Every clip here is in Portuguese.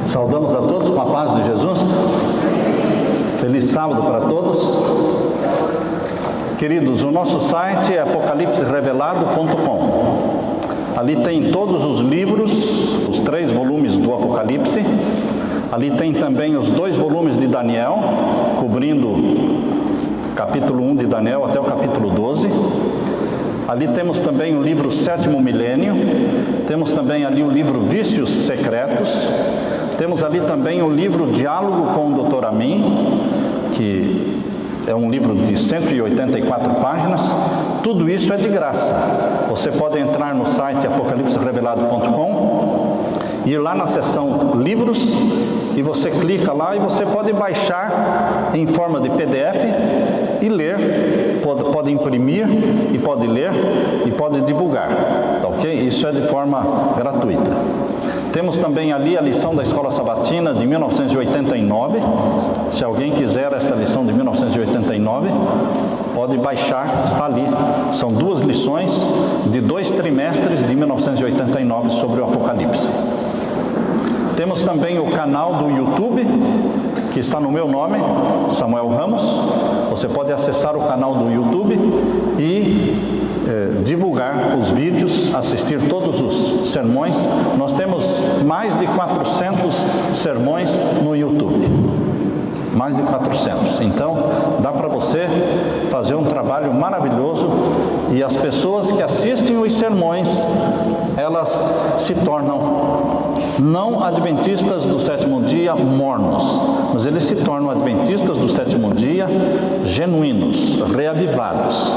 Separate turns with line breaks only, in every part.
Saudamos a todos com a paz de Jesus. Feliz sábado para todos. Queridos, o nosso site é apocalipserevelado.com. Ali tem todos os livros, os 3 volumes do Apocalipse. Ali tem também os 2 volumes de Daniel, cobrindo capítulo 1 de Daniel até o capítulo 12. Ali temos também o livro Sétimo Milênio. Temos também ali o livro Vícios Secretos. Temos ali também o livro Diálogo com o Dr. Amin, que é um livro de 184 páginas. Tudo isso é de graça. Você pode entrar no site apocalipserevelado.com, ir lá na seção livros, e você clica lá e você pode baixar em forma de PDF e ler, pode imprimir e pode ler e pode divulgar, tá ok? Isso é de forma gratuita. Temos também ali a lição da Escola Sabatina de 1989. Se alguém quiser essa lição de 1989, pode baixar, está ali. São 2 lições de 2 trimestres de 1989 sobre o Apocalipse. Temos também o canal do YouTube, que está no meu nome, Samuel Ramos. Você pode acessar o canal do YouTube e divulgar os vídeos, assistir todos os sermões. Nós temos mais de 400 sermões no YouTube. Mais de 400. Então, dá para você fazer um trabalho maravilhoso, e as pessoas que assistem os sermões, elas se tornam não adventistas do 7º dia mornos, mas eles se tornam adventistas do 7º dia genuínos, reavivados.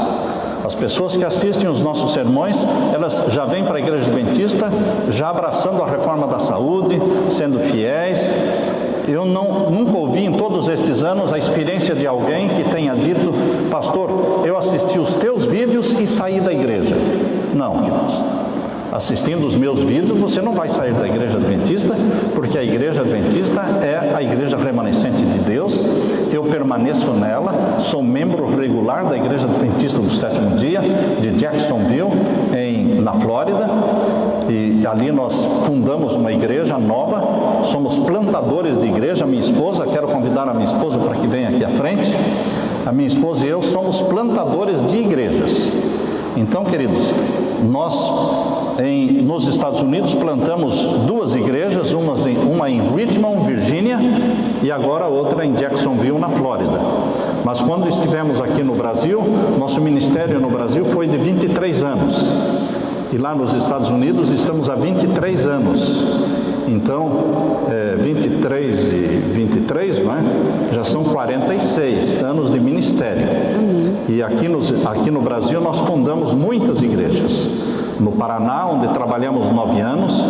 As pessoas que assistem os nossos sermões, elas já vêm para a igreja adventista, já abraçando a reforma da saúde, sendo fiéis. Eu nunca ouvi em todos estes anos a experiência de alguém que tenha dito: pastor, eu assisti os teus vídeos e saí da igreja. Não, queridos. Assistindo os meus vídeos, você não vai sair da igreja adventista, porque a igreja adventista é a igreja remanescente de Deus. Eu permaneço nela, sou membro regular da igreja adventista do 7º dia, de Jacksonville, na Flórida, e ali nós fundamos uma igreja nova, somos plantadores de igreja. Minha esposa, quero convidar a minha esposa para que venha aqui à frente. A minha esposa e eu somos plantadores de igrejas. Então, queridos, nós nos Estados Unidos plantamos 2 igrejas, uma em Richmond, Virgínia, e agora outra em Jacksonville, na Flórida. Mas quando estivemos aqui no Brasil, nosso ministério no Brasil foi de 23 anos. E lá nos Estados Unidos estamos há 23 anos. Então, 23 e 23, não é? Já são 46 anos de ministério. E aqui no Brasil nós fundamos muitas igrejas. No Paraná, onde trabalhamos 9 anos,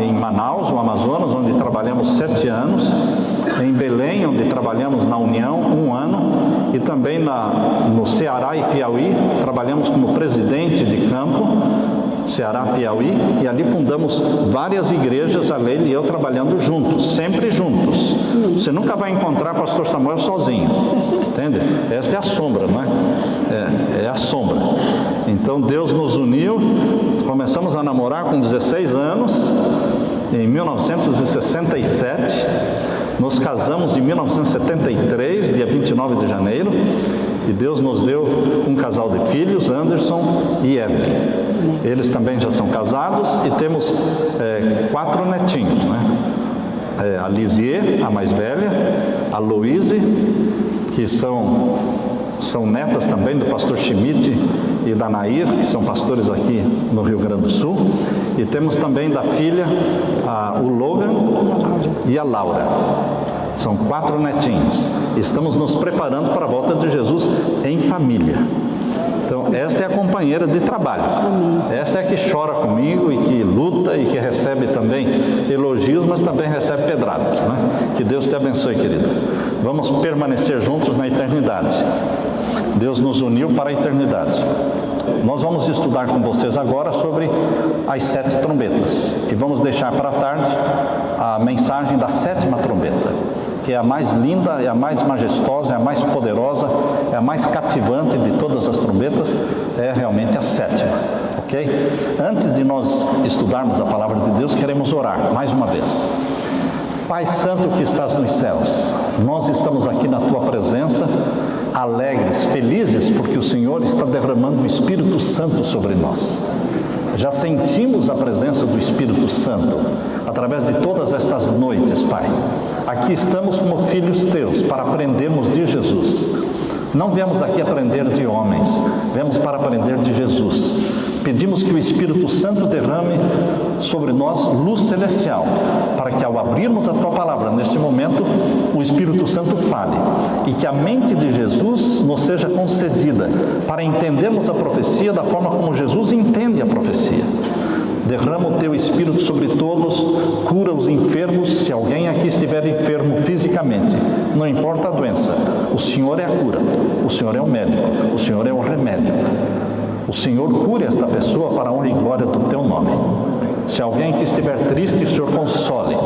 em Manaus, no Amazonas, onde trabalhamos 7 anos, em Belém, onde trabalhamos na União 1 ano, e também no Ceará e Piauí, trabalhamos como presidente de campo, Ceará, Piauí, e ali fundamos várias igrejas, a Leila e eu trabalhando juntos, sempre juntos. Você nunca vai encontrar pastor Samuel sozinho, entende? Essa é a sombra, não é? É a sombra. Então Deus nos uniu, começamos a namorar com 16 anos, em 1967, nos casamos em 1973, dia 29 de janeiro, e Deus nos deu um casal de filhos, Anderson e Evelyn. Eles também já são casados e temos 4 netinhos, né? A Lisier, a mais velha, a Louise, que são netas também do pastor Schmidt e da Nair, que são pastores aqui no Rio Grande do Sul. E temos também da filha o Logan e a Laura. São 4 netinhos. Estamos nos preparando para a volta de Jesus em família. Então, esta é a companheira de trabalho. Essa é a que chora comigo e que luta e que recebe também elogios, mas também recebe pedradas, né? Que Deus te abençoe, querido. Vamos permanecer juntos na eternidade. Deus nos uniu para a eternidade. Nós vamos estudar com vocês agora sobre as 7 trombetas. E vamos deixar para a tarde a mensagem da 7ª trombeta, que é a mais linda, é a mais majestosa, é a mais poderosa, é a mais cativante de todas as trombetas, é realmente a 7ª, ok? Antes de nós estudarmos a palavra de Deus, queremos orar mais uma vez. Pai Santo que estás nos céus, nós estamos aqui na Tua presença, alegres, felizes, porque o Senhor está derramando o Espírito Santo sobre nós. Já sentimos a presença do Espírito Santo através de todas estas noites, Pai. Aqui estamos como filhos Teus para aprendermos de Jesus. Não viemos aqui aprender de homens, viemos para aprender de Jesus. Pedimos que o Espírito Santo derrame sobre nós luz celestial, para que ao abrirmos a Tua palavra neste momento, o Espírito Santo fale e que a mente de Jesus nos seja concedida para entendermos a profecia da forma como Jesus entende a profecia. Derrama o Teu Espírito sobre todos, cura os enfermos, se alguém aqui estiver enfermo fisicamente, não importa a doença, o Senhor é a cura, o Senhor é o médico, o Senhor é o remédio. O Senhor cure esta pessoa para a honra e glória do Teu nome. Se alguém que estiver triste, o Senhor console.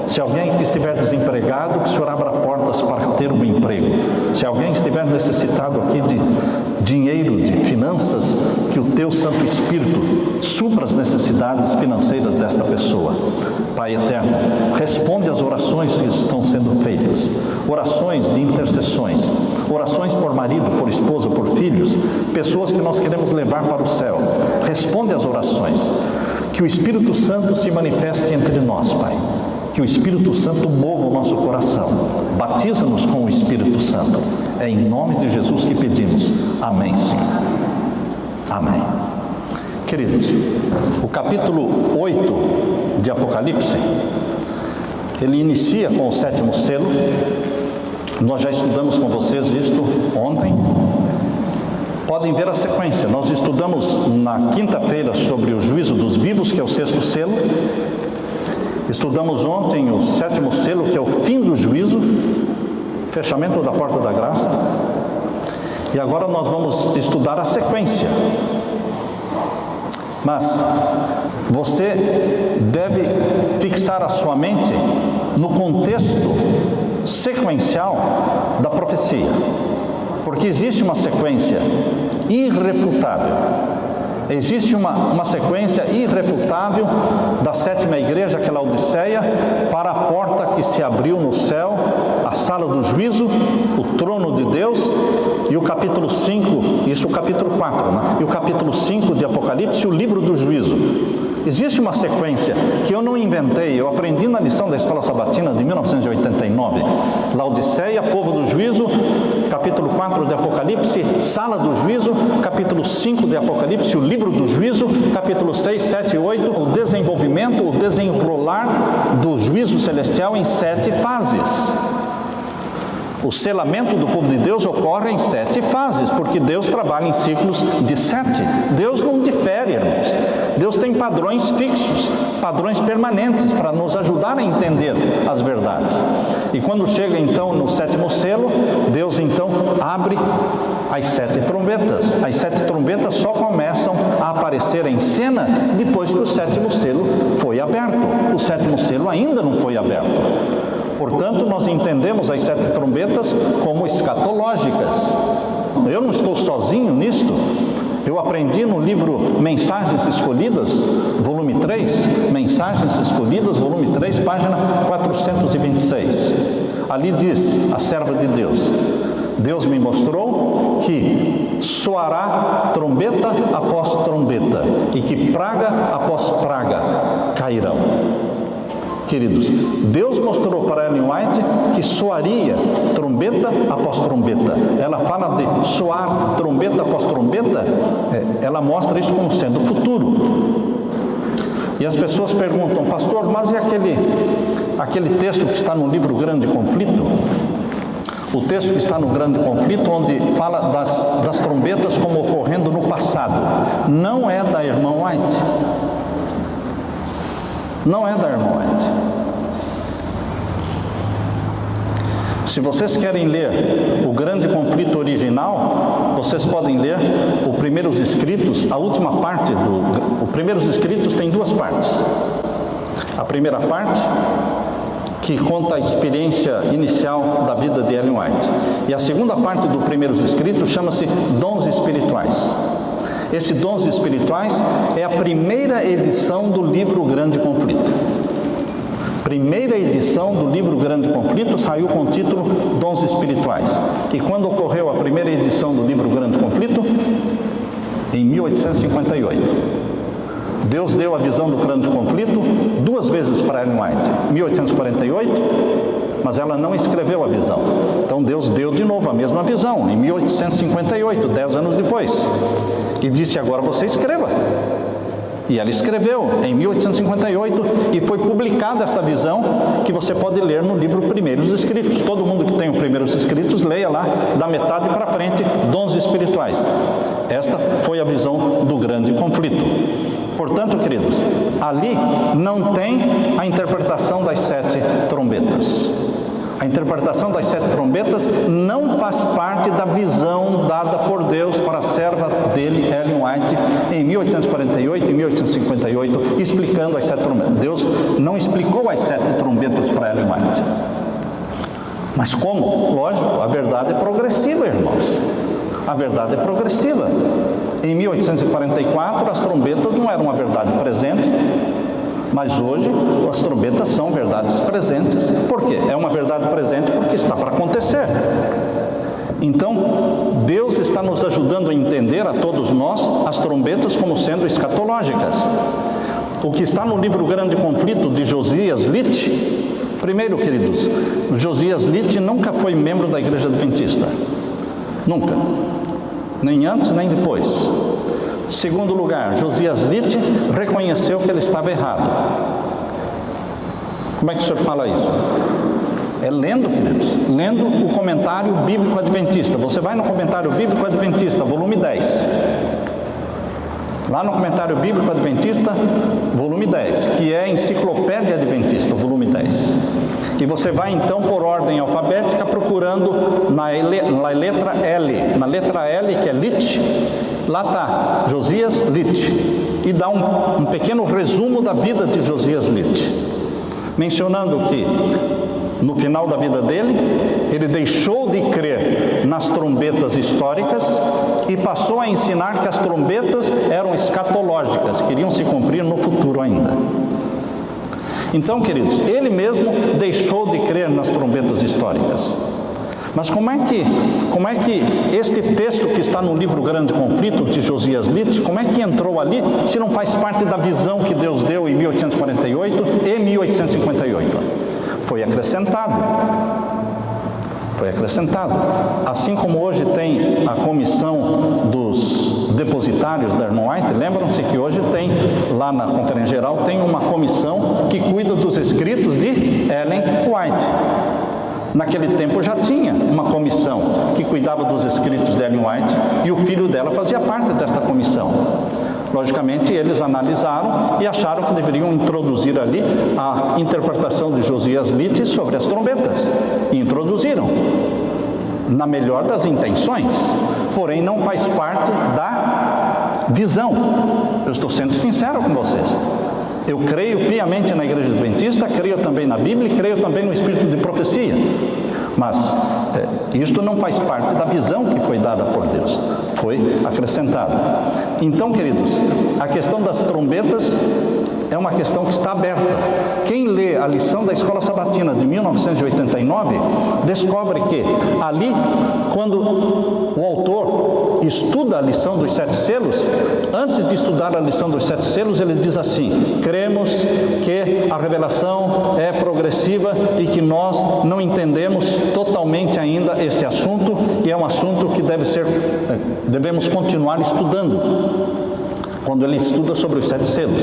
Se alguém que estiver desempregado, que o Senhor abra portas para ter um emprego. Se alguém estiver necessitado aqui de dinheiro, de finanças, que o Teu Santo Espírito supra as necessidades financeiras desta pessoa. Pai eterno, responde às orações que estão sendo feitas, orações de intercessões, orações por marido, por esposa, por filhos, pessoas que nós queremos levar para o céu. Responde às orações, que o Espírito Santo se manifeste entre nós, Pai. Que o Espírito Santo mova o nosso coração. Batiza-nos com o Espírito Santo. É em nome de Jesus que pedimos. Amém, Senhor. Amém. Queridos, o capítulo 8 de Apocalipse, ele inicia com o 7º selo. Nós já estudamos com vocês isto ontem. Podem ver a sequência. Nós estudamos na quinta-feira sobre o juízo dos vivos, que é o 6º selo. Estudamos ontem o 7º selo, que é o fim do juízo, fechamento da porta da graça. E agora nós vamos estudar a sequência. Mas você deve fixar a sua mente no contexto sequencial da profecia, porque existe uma sequência irrefutável. Existe uma sequência irrefutável da 7ª igreja, aquela Laodiceia, para a porta que se abriu no céu, a sala do juízo, o trono de Deus, e o capítulo 5, isso o capítulo 4, né? E o capítulo 5 de Apocalipse, o livro do juízo. Existe uma sequência que eu não inventei, eu aprendi na lição da Escola Sabatina de 1989. Laodiceia, povo do juízo, capítulo 4 de Apocalipse, sala do juízo, capítulo 5 de Apocalipse, o livro do juízo, capítulo 6, 7 e 8, o desenvolvimento, o desenrolar do juízo celestial em 7 fases. O selamento do povo de Deus ocorre em 7 fases, porque Deus trabalha em ciclos de 7. Deus não difere, irmãos. Deus tem padrões fixos, padrões permanentes para nos ajudar a entender as verdades. E quando chega então no 7º selo, Deus então abre as 7 trombetas. As 7 trombetas só começam a aparecer em cena depois que o 7º selo foi aberto. O 7º selo ainda não foi aberto. Portanto, nós entendemos as 7 trombetas como escatológicas. Eu não estou sozinho nisto. Eu aprendi no livro Mensagens Escolhidas, volume 3, Mensagens Escolhidas, volume 3, página 426. Ali diz a serva de Deus: Deus me mostrou que soará trombeta após trombeta e que praga após praga cairão. Queridos, Deus mostrou para Ellen White que soaria trombeta após trombeta. Ela fala de soar trombeta após trombeta, ela mostra isso como sendo futuro. E as pessoas perguntam: pastor, mas e aquele texto que está no livro Grande Conflito? O texto que está no Grande Conflito, onde fala das trombetas como ocorrendo no passado, não é da irmã White. Não é da irmã White. Se vocês querem ler o Grande Conflito original, vocês podem ler o Primeiros Escritos, a última parte o Primeiros Escritos tem 2 partes. A primeira parte, que conta a experiência inicial da vida de Ellen White. E a segunda parte do Primeiros Escritos chama-se Dons Espirituais. Esse Dons Espirituais é a primeira edição do livro Grande Conflito. primeira edição do livro Grande Conflito saiu com o título Dons Espirituais. E quando ocorreu a primeira edição do livro Grande Conflito? Em 1858. Deus deu a visão do Grande Conflito 2 vezes para Ellen White. 1848, mas ela não escreveu a visão. Então Deus deu de novo a mesma visão, em 1858, 10 anos depois. E disse: agora você escreva. E ela escreveu em 1858 e foi publicada esta visão, que você pode ler no livro Primeiros Escritos. Todo mundo que tem os Primeiros Escritos, leia lá, da metade para frente, Dons Espirituais. Esta foi a visão do Grande Conflito. Portanto, queridos, ali não tem a interpretação das 7 trombetas. A interpretação das 7 trombetas não faz parte da visão dada por Deus para a serva dele, Ellen White, em 1848 e 1858, explicando as 7 trombetas. Deus não explicou as 7 trombetas para Ellen White. Mas como? Lógico, a verdade é progressiva, irmãos. A verdade é progressiva. Em 1844, as trombetas não eram uma verdade presente, mas hoje as trombetas são verdades presentes. Por quê? É uma verdade presente porque está para acontecer. Então, Deus está nos ajudando a entender, a todos nós, as trombetas como sendo escatológicas. O que está no livro Grande Conflito de Josias Litt, primeiro, queridos, Josias Litt nunca foi membro da Igreja Adventista. Nunca. Nem antes, nem depois. Segundo lugar, Josias Litt reconheceu que ele estava errado. Como é que o senhor fala isso? É lendo, queridos, lendo o Comentário Bíblico Adventista. Você vai no Comentário Bíblico Adventista, volume 10. Lá no Comentário Bíblico Adventista, volume 10, que é a Enciclopédia Adventista, volume 10. E você vai então por ordem alfabética procurando na letra L. Na letra L, que é Litt, lá está Josias Litt. E dá um pequeno resumo da vida de Josias Litt, mencionando que no final da vida dele, ele deixou de crer nas trombetas históricas e passou a ensinar que as trombetas eram escatológicas, queriam se cumprir no futuro ainda. Então, queridos, ele mesmo deixou de crer nas trombetas históricas. Mas como é que este texto que está no livro Grande Conflito de Josias Litt, como é que entrou ali, se não faz parte da visão que Deus deu em 1848 e 1858? Foi acrescentado. Foi acrescentado. Assim como hoje tem a comissão dos depositários da Ellen White, lembram-se que hoje tem, lá na Conferência Geral, tem uma comissão que cuida dos escritos de Ellen White. Naquele tempo já tinha uma comissão que cuidava dos escritos de Ellen White e o filho dela fazia parte desta comissão. Logicamente, eles analisaram e acharam que deveriam introduzir ali a interpretação de Josias Litt sobre as trombetas. E introduziram, na melhor das intenções, porém não faz parte da visão. Eu estou sendo sincero com vocês. Eu creio piamente na Igreja Adventista, creio também na Bíblia e creio também no Espírito de profecia. Mas isto não faz parte da visão que foi dada por Deus. Foi acrescentado. Então, queridos, a questão das trombetas é uma questão que está aberta. Quem lê a lição da Escola Sabatina de 1989, descobre que ali, quando o autor estuda a lição dos 7 selos, antes de estudar a lição dos 7 selos, ele diz assim: cremos que a revelação é progressiva e que nós não entendemos totalmente ainda este assunto, e é um assunto que devemos continuar estudando. Quando ele estuda sobre os 7 selos.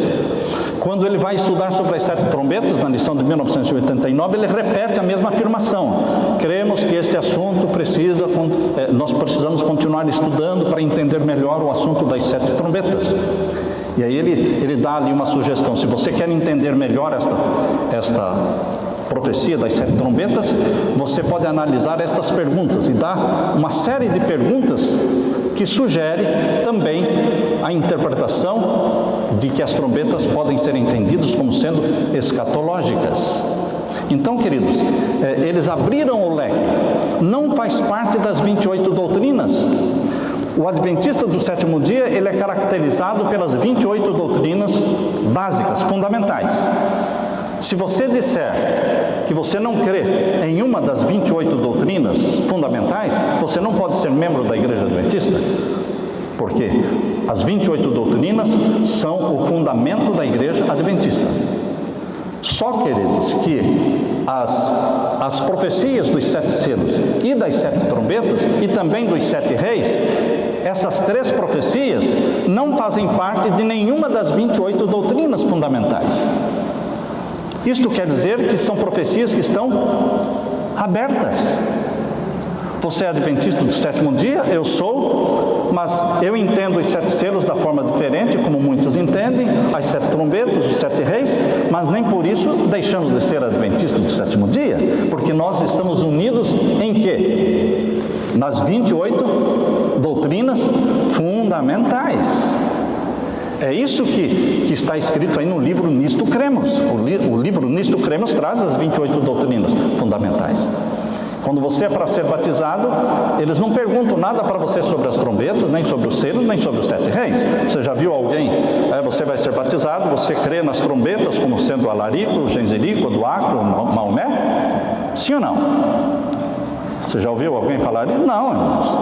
Quando ele vai estudar sobre as 7 trombetas, na lição de 1989, ele repete a mesma afirmação. Cremos que este assunto nós precisamos continuar estudando para entender melhor o assunto das 7 trombetas. E aí ele dá ali uma sugestão: se você quer entender melhor esta profecia das 7 trombetas, você pode analisar estas perguntas, e dá uma série de perguntas que sugere também a interpretação de que as trombetas podem ser entendidas como sendo escatológicas. Então, queridos, eles abriram o leque. Não faz parte das 28 doutrinas. O adventista do 7º dia, ele é caracterizado pelas 28 doutrinas básicas, fundamentais. Se você disser que você não crê em uma das 28 doutrinas fundamentais, você não pode ser membro da Igreja Adventista. Porque as 28 doutrinas são o fundamento da Igreja Adventista. Só, queridos, que as profecias dos 7 selos e das 7 trombetas e também dos 7 reis, essas 3 profecias não fazem parte de nenhuma das 28 doutrinas fundamentais. Isto quer dizer que são profecias que estão abertas. Você é adventista do 7º dia? Eu sou, mas eu entendo os 7 selos da forma diferente, como muitos entendem, as 7 trombetas, os 7 reis, mas nem por isso deixamos de ser adventistas do 7º dia, porque nós estamos unidos em quê? Nas 28 doutrinas fundamentais. É isso que está escrito aí no livro Nisto Cremos. O livro Nisto Cremos traz as 28 doutrinas fundamentais. Quando você é para ser batizado, eles não perguntam nada para você sobre as trombetas, nem sobre os selos, nem sobre os 7 reis. Você já viu alguém, você vai ser batizado, você crê nas trombetas como sendo o alarico, o genzerico, o duacro, o Maomé? Sim ou não? Você já ouviu alguém falar isso? Não, irmãos.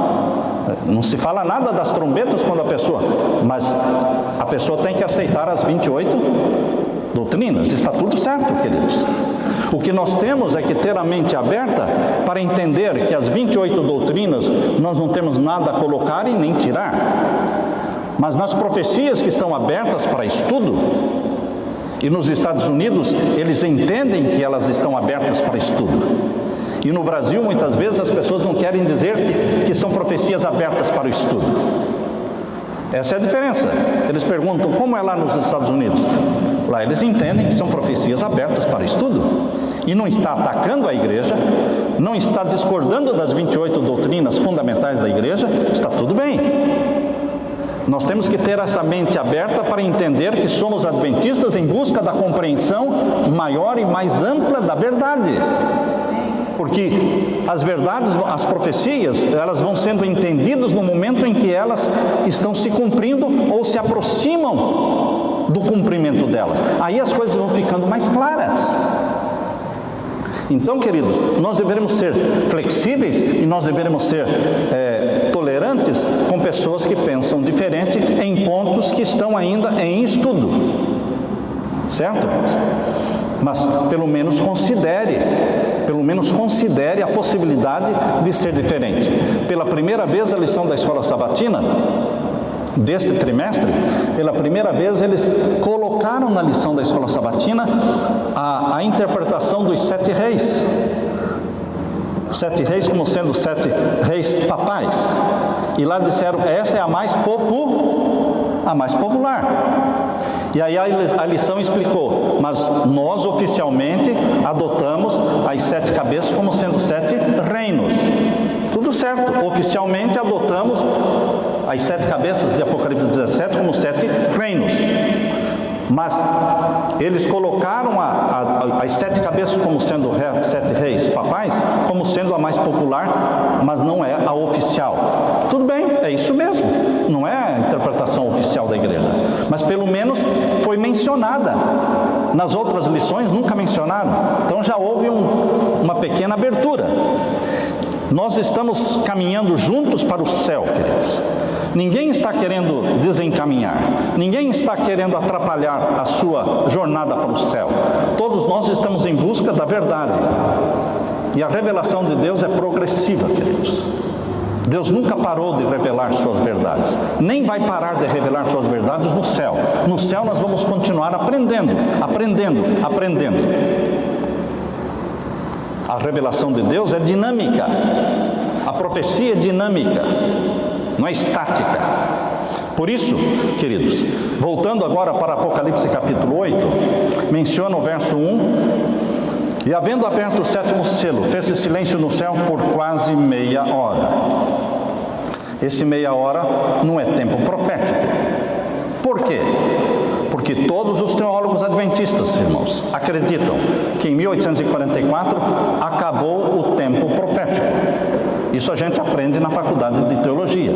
Não se fala nada das trombetas quando mas a pessoa tem que aceitar as 28 doutrinas. Está tudo certo, queridos. O que nós temos é que ter a mente aberta para entender que as 28 doutrinas nós não temos nada a colocar e nem tirar. Mas nas profecias que estão abertas para estudo, e nos Estados Unidos eles entendem que elas estão abertas para estudo. E no Brasil, muitas vezes, as pessoas não querem dizer que são profecias abertas para o estudo. Essa é a diferença. Eles perguntam, como é lá nos Estados Unidos? Lá eles entendem que são profecias abertas para estudo. E não está atacando a igreja, não está discordando das 28 doutrinas fundamentais da igreja, está tudo bem. Nós temos que ter essa mente aberta para entender que somos adventistas em busca da compreensão maior e mais ampla da verdade. Porque as verdades, as profecias, elas vão sendo entendidas no momento em que elas estão se cumprindo ou se aproximam do cumprimento delas. Aí as coisas vão ficando mais claras. Então, queridos, nós deveremos ser flexíveis e nós deveremos ser tolerantes com pessoas que pensam diferente em pontos que estão ainda em estudo. Certo? Mas pelo menos considere a possibilidade de ser diferente. Pela primeira vez, a lição da escola sabatina deste trimestre, pela primeira vez eles colocaram na lição da escola sabatina a interpretação dos 7 reis. 7 reis como sendo 7 reis papais. E lá disseram, essa é a mais popular. E aí a lição explicou, mas nós oficialmente adotamos as 7 cabeças como sendo 7 reinos. Tudo certo, oficialmente adotamos as 7 cabeças de Apocalipse 17 como 7 reinos. Mas eles colocaram as 7 cabeças como sendo 7 reis papais, como sendo a mais popular, mas não é a oficial. Tudo bem, é isso mesmo, não é a interpretação oficial da igreja, mas pelo menos foi mencionada. Nas outras lições nunca mencionaram, então já houve uma pequena abertura. Nós estamos caminhando juntos para o céu, queridos. Ninguém está querendo desencaminhar, ninguém está querendo atrapalhar a sua jornada para o céu. Todos nós estamos em busca da verdade. E a revelação de Deus é progressiva, queridos. Deus nunca parou de revelar suas verdades, nem vai parar de revelar suas verdades no céu. No céu nós vamos continuar aprendendo. A revelação de Deus é dinâmica, a profecia é dinâmica, não é estática. Por isso, queridos, voltando agora para Apocalipse capítulo 8, menciona o verso 1, e havendo aberto o 7º selo, fez-se silêncio no céu por quase meia hora. Esse meia hora não é tempo profético. Por quê? Porque todos os teólogos adventistas, irmãos, acreditam que em 1844 acabou o tempo profético. Isso a gente aprende na faculdade de teologia.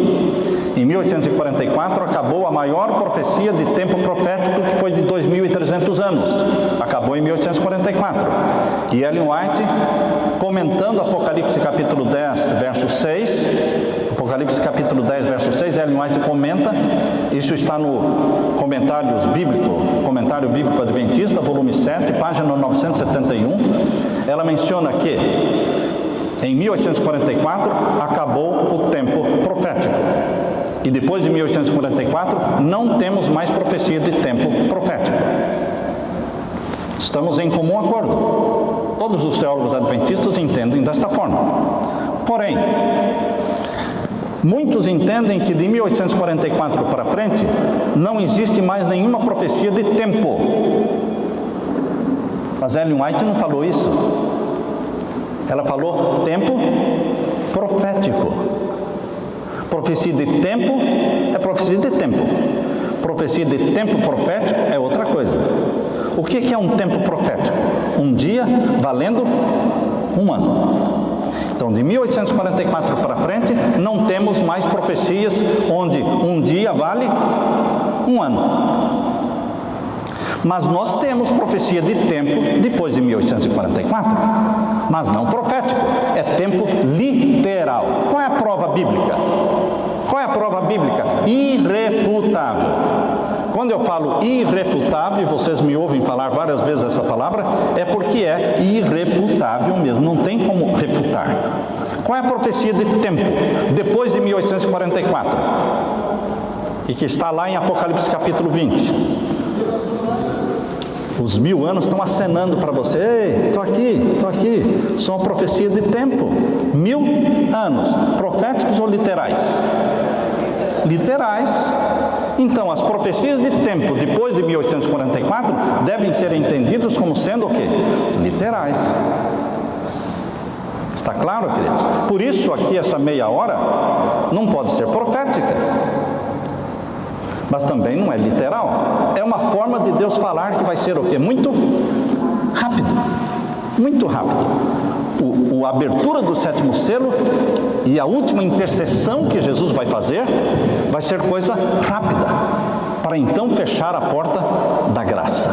em 1844, acabou a maior profecia de tempo profético, que foi de 2.300 anos. Acabou em 1844. E Ellen White, comentando Apocalipse capítulo 10, verso 6, Apocalipse capítulo 10, verso 6, Ellen White comenta, isso está no Comentário Bíblico Adventista, volume 7, página 971, ela menciona que em 1844 acabou o tempo profético. E depois de 1844 não temos mais profecia de tempo profético. Estamos em comum acordo. Todos os teólogos adventistas entendem desta forma. Porém, muitos entendem que de 1844 para frente não existe mais nenhuma profecia de tempo. Mas Ellen White não falou isso. Ela falou tempo profético. Profecia de tempo é profecia de tempo. Profecia de tempo profético é outra coisa. O que é um tempo profético? Um dia valendo um ano. Então, de 1844 para frente, não temos mais profecias onde um dia vale um ano. Mas nós temos profecia de tempo depois de 1844, mas não profético, é tempo literal. Qual é a prova bíblica? Qual é a prova bíblica? Irrefutável. Quando eu falo irrefutável, e vocês me ouvem falar várias vezes essa palavra, é porque é irrefutável mesmo, não tem como refutar. Qual é a profecia de tempo depois de 1844? E que está lá em Apocalipse capítulo 20. Os 1000 anos estão acenando para você. Ei, estou aqui. São profecias de tempo. 1000 anos. Proféticos ou literais? Literais. Então, as profecias de tempo depois de 1844 devem ser entendidas como sendo o quê? Literais. Está claro, queridos? Por isso, aqui, essa meia hora não pode ser profética. Mas também não é literal. É uma forma de Deus falar que vai ser o quê? Muito rápido. Muito rápido. A abertura do 7º selo e a última intercessão que Jesus vai fazer vai ser coisa rápida, para então fechar a porta da graça.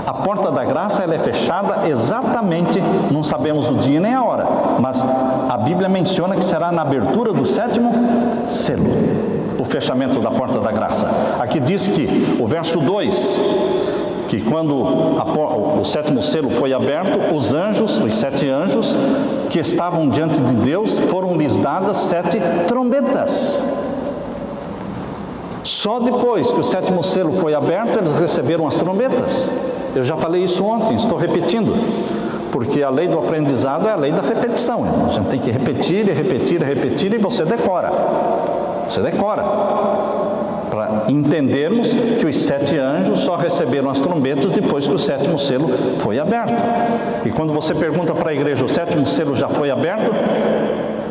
A porta da graça ela é fechada exatamente, não sabemos o dia nem a hora, mas a Bíblia menciona que será na abertura do 7º selo, o fechamento da porta da graça. Aqui diz que, o verso 2, que quando o 7º selo foi aberto, os anjos, os 7 anjos que estavam diante de Deus, foram-lhes dadas 7 trombetas. Só depois que o 7º selo foi aberto, eles receberam as trombetas. Eu já falei isso ontem, estou repetindo, porque a lei do aprendizado é a lei da repetição. A gente tem que repetir e repetir e repetir, e você decora. Você decora. Para entendermos que os 7 anjos só receberam as trombetas depois que o 7º selo foi aberto. E quando você pergunta para a igreja, o 7º selo já foi aberto?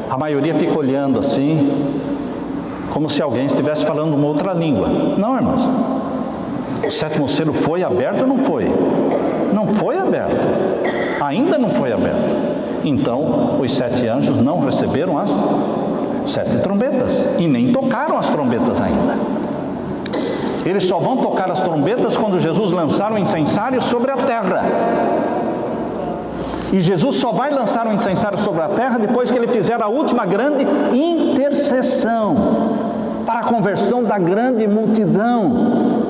A maioria fica olhando assim, como se alguém estivesse falando uma outra língua. Não, irmãos. O 7º selo foi aberto ou não foi? Não foi aberto. Ainda não foi aberto. Então, os 7 anjos não receberam as 7 trombetas. E nem tocaram as trombetas ainda. Eles só vão tocar as trombetas quando Jesus lançar o incensário sobre a terra. E Jesus só vai lançar o incensário sobre a terra depois que ele fizer a última grande intercessão para a conversão da grande multidão.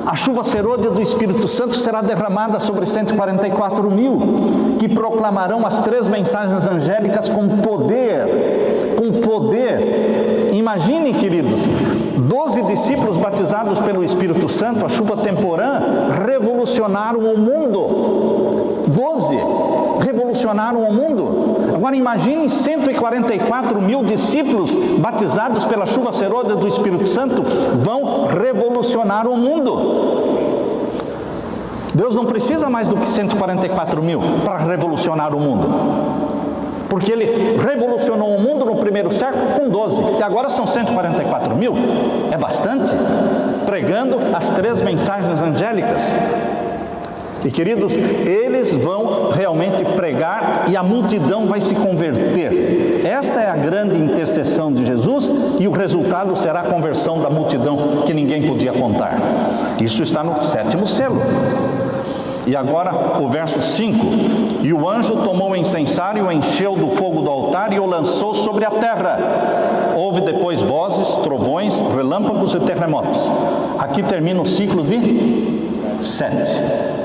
A chuva serôdia do Espírito Santo será derramada sobre 144.000, que proclamarão as 3 mensagens angélicas com poder. Com poder. Imaginem, queridos, 12 discípulos batizados pelo Espírito Santo, a chuva temporã, revolucionaram o mundo. 12 revolucionaram o mundo. Agora imaginem 144.000 discípulos batizados pela chuva serôdia do Espírito Santo, vão revolucionar o mundo. Deus não precisa mais do que 144.000 para revolucionar o mundo. Porque ele revolucionou o mundo no primeiro século com 12. E agora são 144.000. É bastante. Pregando as 3 mensagens angélicas. E queridos, eles vão realmente pregar e a multidão vai se converter. Esta é a grande intercessão de Jesus e o resultado será a conversão da multidão que ninguém podia contar. Isso está no 7º selo. E agora o verso 5: e o anjo tomou o incensário, o encheu do fogo do altar e o lançou sobre a terra. Houve depois vozes, trovões, relâmpagos e terremotos. Aqui termina o ciclo de 7.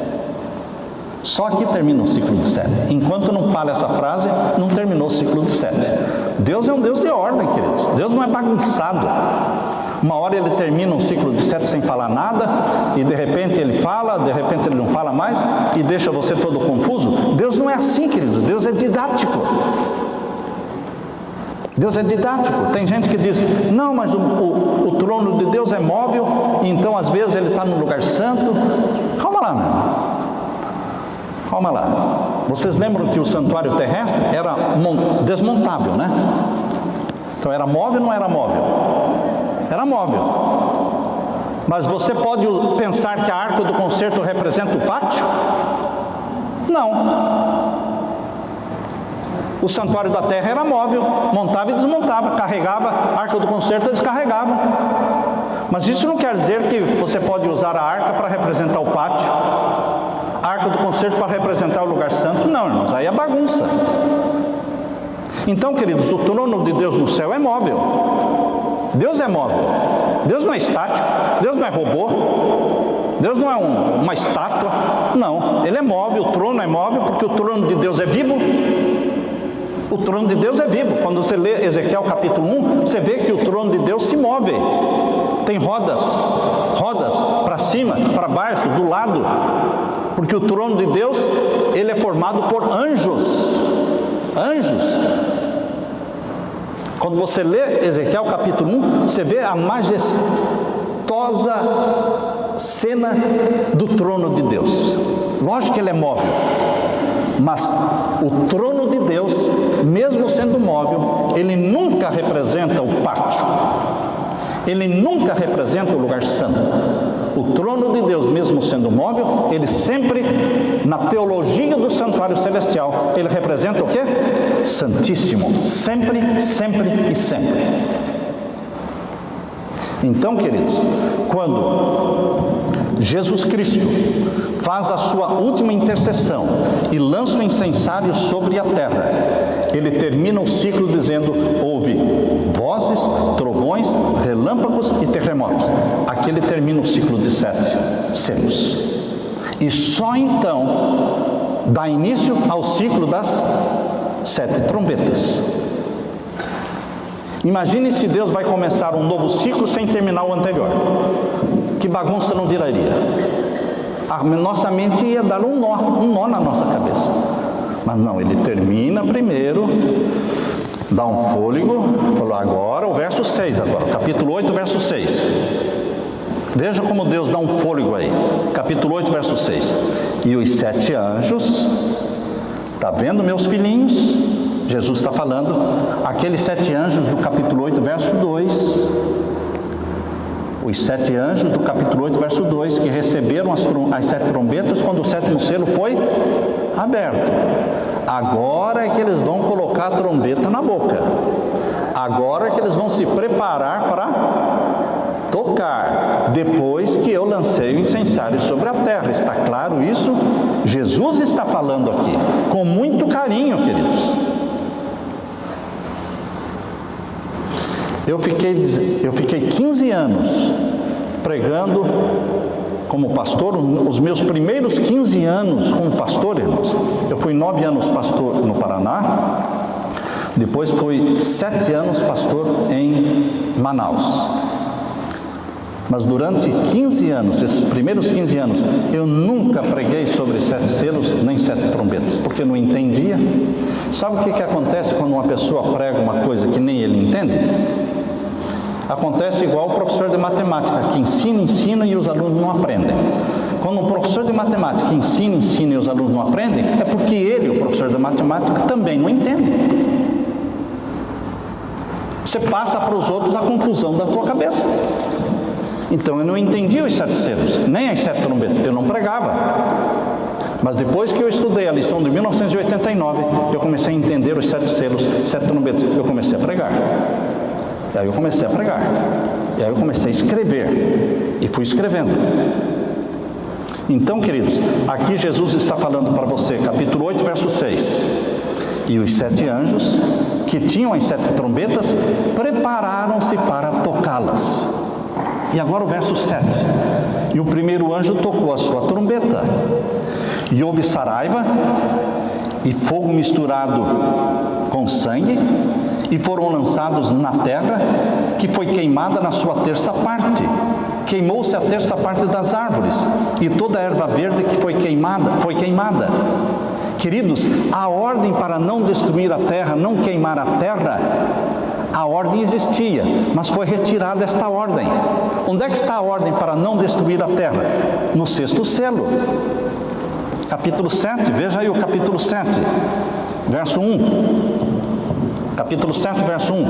Só aqui termina o ciclo de 7. Enquanto não fala essa frase, não terminou o ciclo de 7. Deus é um Deus de ordem, queridos. Deus não é bagunçado. Uma hora ele termina um ciclo de 7 sem falar nada, e de repente ele fala, de repente ele não fala mais, e deixa você todo confuso. Deus não é assim, queridos. Deus é didático. Deus é didático. Tem gente que diz, não, mas o trono de Deus é móvel, então às vezes ele está no lugar santo. Calma lá, meu. Calma lá. Vocês lembram que o santuário terrestre era desmontável, né? Então era móvel ou não era móvel? Era móvel. Mas você pode pensar que a arca do concerto representa o pátio? Não. O santuário da terra era móvel, montava e desmontava, carregava, a arca do concerto e descarregava. Mas isso não quer dizer que você pode usar a arca para representar o pátio, a arca do concerto para representar o lugar santo. Não, irmãos, aí é bagunça. Então, queridos, o trono de Deus no céu é móvel. Deus é móvel. Deus não é estático. Deus não é robô. Deus não é uma estátua. Não, ele é móvel. O trono é móvel porque o trono de Deus é vivo. O trono de Deus é vivo. Quando você lê Ezequiel capítulo 1, você vê que o trono de Deus se move. Tem rodas para cima, para baixo, do lado. Porque o trono de Deus, ele é formado por anjos. Anjos. Quando você lê Ezequiel capítulo 1, você vê a majestosa cena do trono de Deus. Lógico que ele é móvel, mas o trono de Deus, mesmo sendo móvel, ele nunca representa o pátio. Ele nunca representa o lugar santo. O trono de Deus, mesmo sendo móvel, ele sempre, na teologia do santuário celestial, ele representa o quê? Santíssimo. Sempre, sempre e sempre. Então, queridos, quando Jesus Cristo faz a sua última intercessão e lança o incensário sobre a terra, ele termina o ciclo dizendo, houve vozes, trovões, relâmpagos e terremotos. Aqui ele termina o ciclo de 7 selos. E só então dá início ao ciclo das 7 trombetas. Imagine se Deus vai começar um novo ciclo sem terminar o anterior. Que bagunça não viraria? A nossa mente ia dar um nó na nossa cabeça. Mas não, ele termina primeiro, dá um fôlego, falou agora o verso 6 agora, capítulo 8, verso 6. Veja como Deus dá um fôlego aí. Capítulo 8, verso 6. E os 7 anjos, está vendo, meus filhinhos? Jesus está falando, aqueles 7 anjos do capítulo 8, verso 2. Os 7 anjos do capítulo 8, verso 2, que receberam as 7 trombetas quando o 7º selo foi aberto. Agora é que eles vão colocar a trombeta na boca. Agora é que eles vão se preparar para tocar, depois que eu lancei o incensário sobre a terra. Está claro isso? Jesus está falando aqui, com muito carinho, queridos. Eu fiquei 15 anos pregando como pastor. Os meus primeiros 15 anos como pastor, irmãos, eu fui 9 anos pastor no Paraná, depois fui 7 anos pastor em Manaus. Mas durante 15 anos, esses primeiros 15 anos, eu nunca preguei sobre 7 selos, nem 7 trombetas, porque eu não entendia. Sabe o que acontece quando uma pessoa prega uma coisa que nem ele entende? Acontece igual o professor de matemática, que ensina e os alunos não aprendem. Quando um professor de matemática ensina e os alunos não aprendem, é porque ele, o professor de matemática, também não entende. Você passa para os outros a confusão da tua cabeça. Então eu não entendia os 7 selos, nem as 7 trombetas, eu não pregava. Mas depois que eu estudei a lição de 1989, eu comecei a entender os 7 selos, 7 trombetas. Eu comecei a pregar. E aí eu comecei a pregar. E aí eu comecei a escrever. E fui escrevendo. Então, queridos, aqui Jesus está falando para você, capítulo 8, verso 6. E os 7 anjos, que tinham as 7 trombetas, prepararam-se para tocá-las. E agora o verso 7. E o primeiro anjo tocou a sua trombeta. E houve saraiva, e fogo misturado com sangue, e foram lançados na terra, que foi queimada na sua terça parte. Queimou-se a terça parte das árvores, e toda a erva verde que foi queimada. Queridos, a ordem para não destruir a terra, não queimar a terra, a ordem existia, mas foi retirada esta ordem. Onde é que está a ordem para não destruir a terra? No 6º selo. Capítulo 7, veja aí o capítulo 7, verso 1. Capítulo 7, verso 1.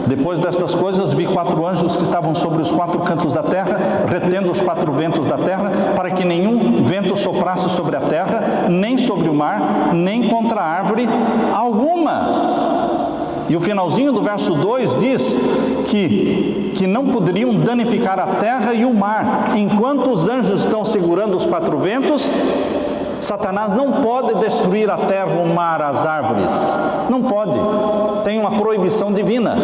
Depois destas coisas, vi 4 anjos que estavam sobre os 4 cantos da terra, retendo os 4 ventos da terra, para que nenhum vento soprasse sobre a terra, nem sobre o mar, nem contra árvore alguma. E o finalzinho do verso 2 diz que não poderiam danificar a terra e o mar. Enquanto os anjos estão segurando os 4 ventos, Satanás não pode destruir a terra, o mar, as árvores. Não pode. Tem uma proibição divina.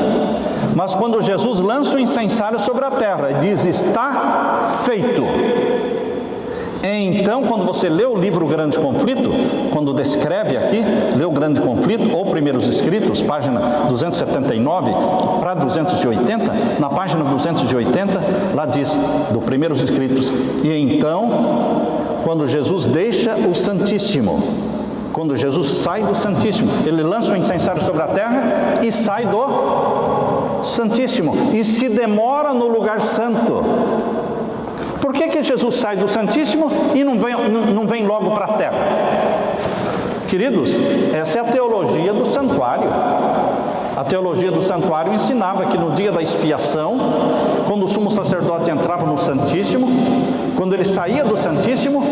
Mas quando Jesus lança o incensário sobre a terra, diz, está feito. Então, quando você lê o livro Grande Conflito, quando descreve aqui, lê o Grande Conflito, ou Primeiros Escritos, página 279 para 280, na página 280, lá diz, do Primeiros Escritos, e então, quando Jesus deixa o Santíssimo, quando Jesus sai do Santíssimo, ele lança o incensário sobre a terra e sai do Santíssimo, e se demora no lugar santo. Por que Jesus sai do Santíssimo e não vem logo para a terra? Queridos, essa é a teologia do santuário. A teologia do santuário ensinava que no dia da expiação, quando o sumo sacerdote entrava no Santíssimo, quando ele saía do Santíssimo,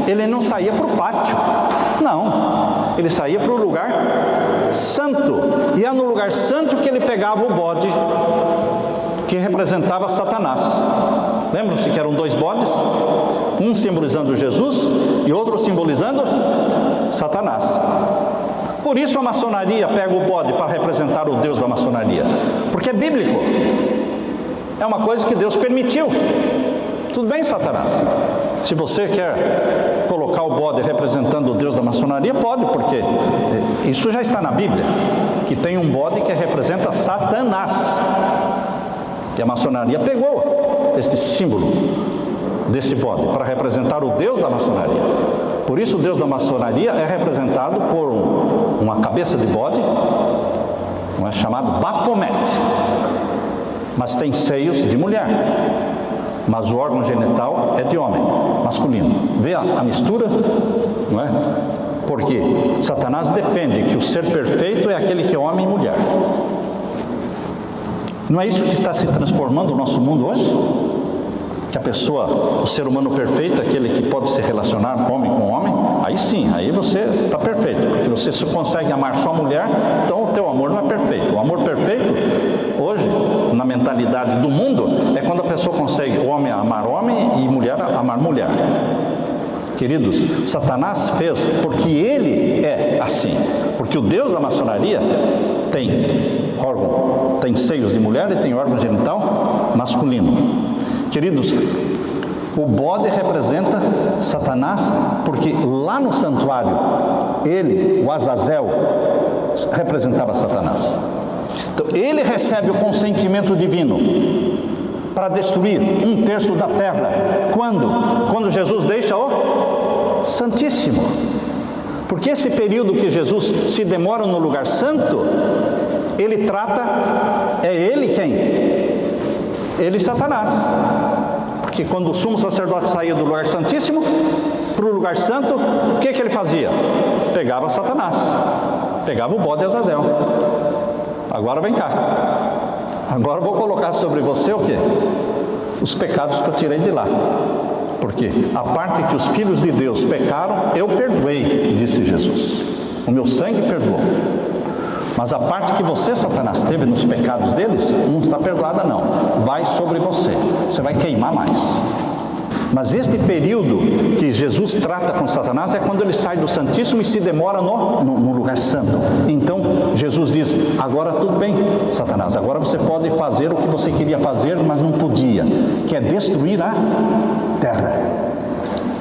ele não saía para o pátio. Não, ele saía para o lugar santo. E é no lugar santo que ele pegava o bode que representava Satanás. Lembram-se que eram 2 bodes? Um simbolizando Jesus e outro simbolizando Satanás. Por isso a maçonaria pega o bode para representar o Deus da maçonaria. Porque é bíblico. É uma coisa que Deus permitiu. Tudo bem, Satanás? Se você quer colocar o bode representando o Deus da maçonaria, pode, porque isso já está na Bíblia. Que tem um bode que representa Satanás. E a maçonaria pegou este símbolo desse bode para representar o Deus da maçonaria. Por isso o Deus da maçonaria é representado por uma cabeça de bode, chamado Baphomet, mas tem seios de mulher, mas o órgão genital é de homem, masculino. Vê a mistura, não é? Porque Satanás defende que o ser perfeito é aquele que é homem e mulher. Não é isso que está se transformando o nosso mundo hoje? Que a pessoa, o ser humano perfeito, é aquele que pode se relacionar homem com homem? Aí sim, aí você está perfeito, porque você só consegue amar só mulher, então o teu amor não é perfeito. O amor perfeito, hoje, na mentalidade do mundo, é quando a pessoa consegue o homem amar homem e mulher amar mulher. Queridos, Satanás fez porque ele é assim. Porque o Deus da maçonaria tem órgão, tem seios de mulher e tem órgão genital masculino. Queridos, o bode representa Satanás porque lá no santuário, ele, o Azazel, representava Satanás. Então, ele recebe o consentimento divino para destruir 1/3 da terra. Quando Jesus deixa o Santíssimo. Porque esse período que Jesus se demora no lugar santo, ele trata, é ele quem? Ele e Satanás. Porque quando o sumo sacerdote saía do lugar santíssimo para o lugar santo, o que ele fazia? Pegava Satanás, pegava o bode de Azazel. Agora vem cá. Agora eu vou colocar sobre você o quê? Os pecados que eu tirei de lá. Porque a parte que os filhos de Deus pecaram, eu perdoei, disse Jesus. O meu sangue perdoou. Mas a parte que você, Satanás, teve nos pecados deles, não está perdoada não. Vai sobre você. Você vai queimar mais. Mas este período que Jesus trata com Satanás é quando ele sai do Santíssimo e se demora no lugar santo. Então Jesus diz: agora tudo bem, Satanás, agora você pode fazer o que você queria fazer, mas não podia, que é destruir a terra.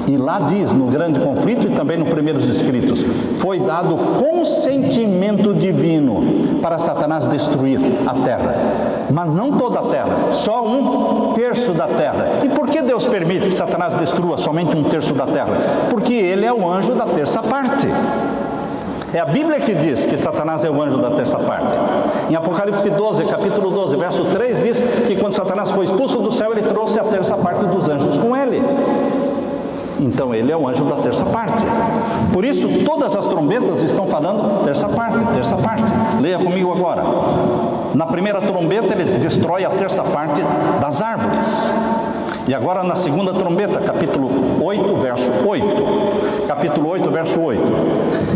E lá diz, no grande conflito e também nos primeiros escritos, foi dado consentimento divino para Satanás destruir a terra. Mas não toda a terra, só 1/3 da terra. E por que Deus permite que Satanás destrua somente 1/3 da terra? Porque ele é o anjo da terça parte. É a Bíblia que diz que Satanás é o anjo da terça parte. Em Apocalipse 12, capítulo 12, verso 3, diz que quando Satanás foi expulso do céu, ele trouxe a terça parte dos anjos com ele. Então ele é o anjo da terça parte. Por isso todas as trombetas estão falando terça parte, terça parte. Leia comigo agora. Na primeira trombeta ele destrói a terça parte das árvores. E agora na segunda trombeta, capítulo 8, verso 8. Capítulo 8, verso 8.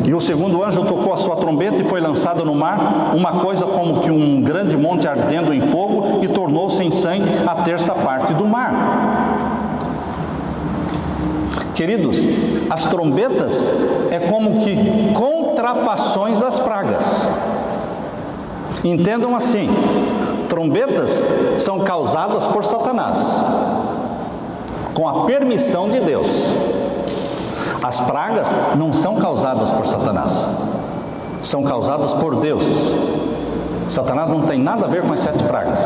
E o segundo anjo tocou a sua trombeta e foi lançado no mar uma coisa como que um grande monte ardendo em fogo, e tornou-se em sangue a terça parte do mar. Queridos, as trombetas é como que contrafações das pragas. Entendam assim: trombetas são causadas por Satanás, com a permissão de Deus. As pragas não são causadas por Satanás, são causadas por Deus. Satanás não tem nada a ver com as 7 pragas.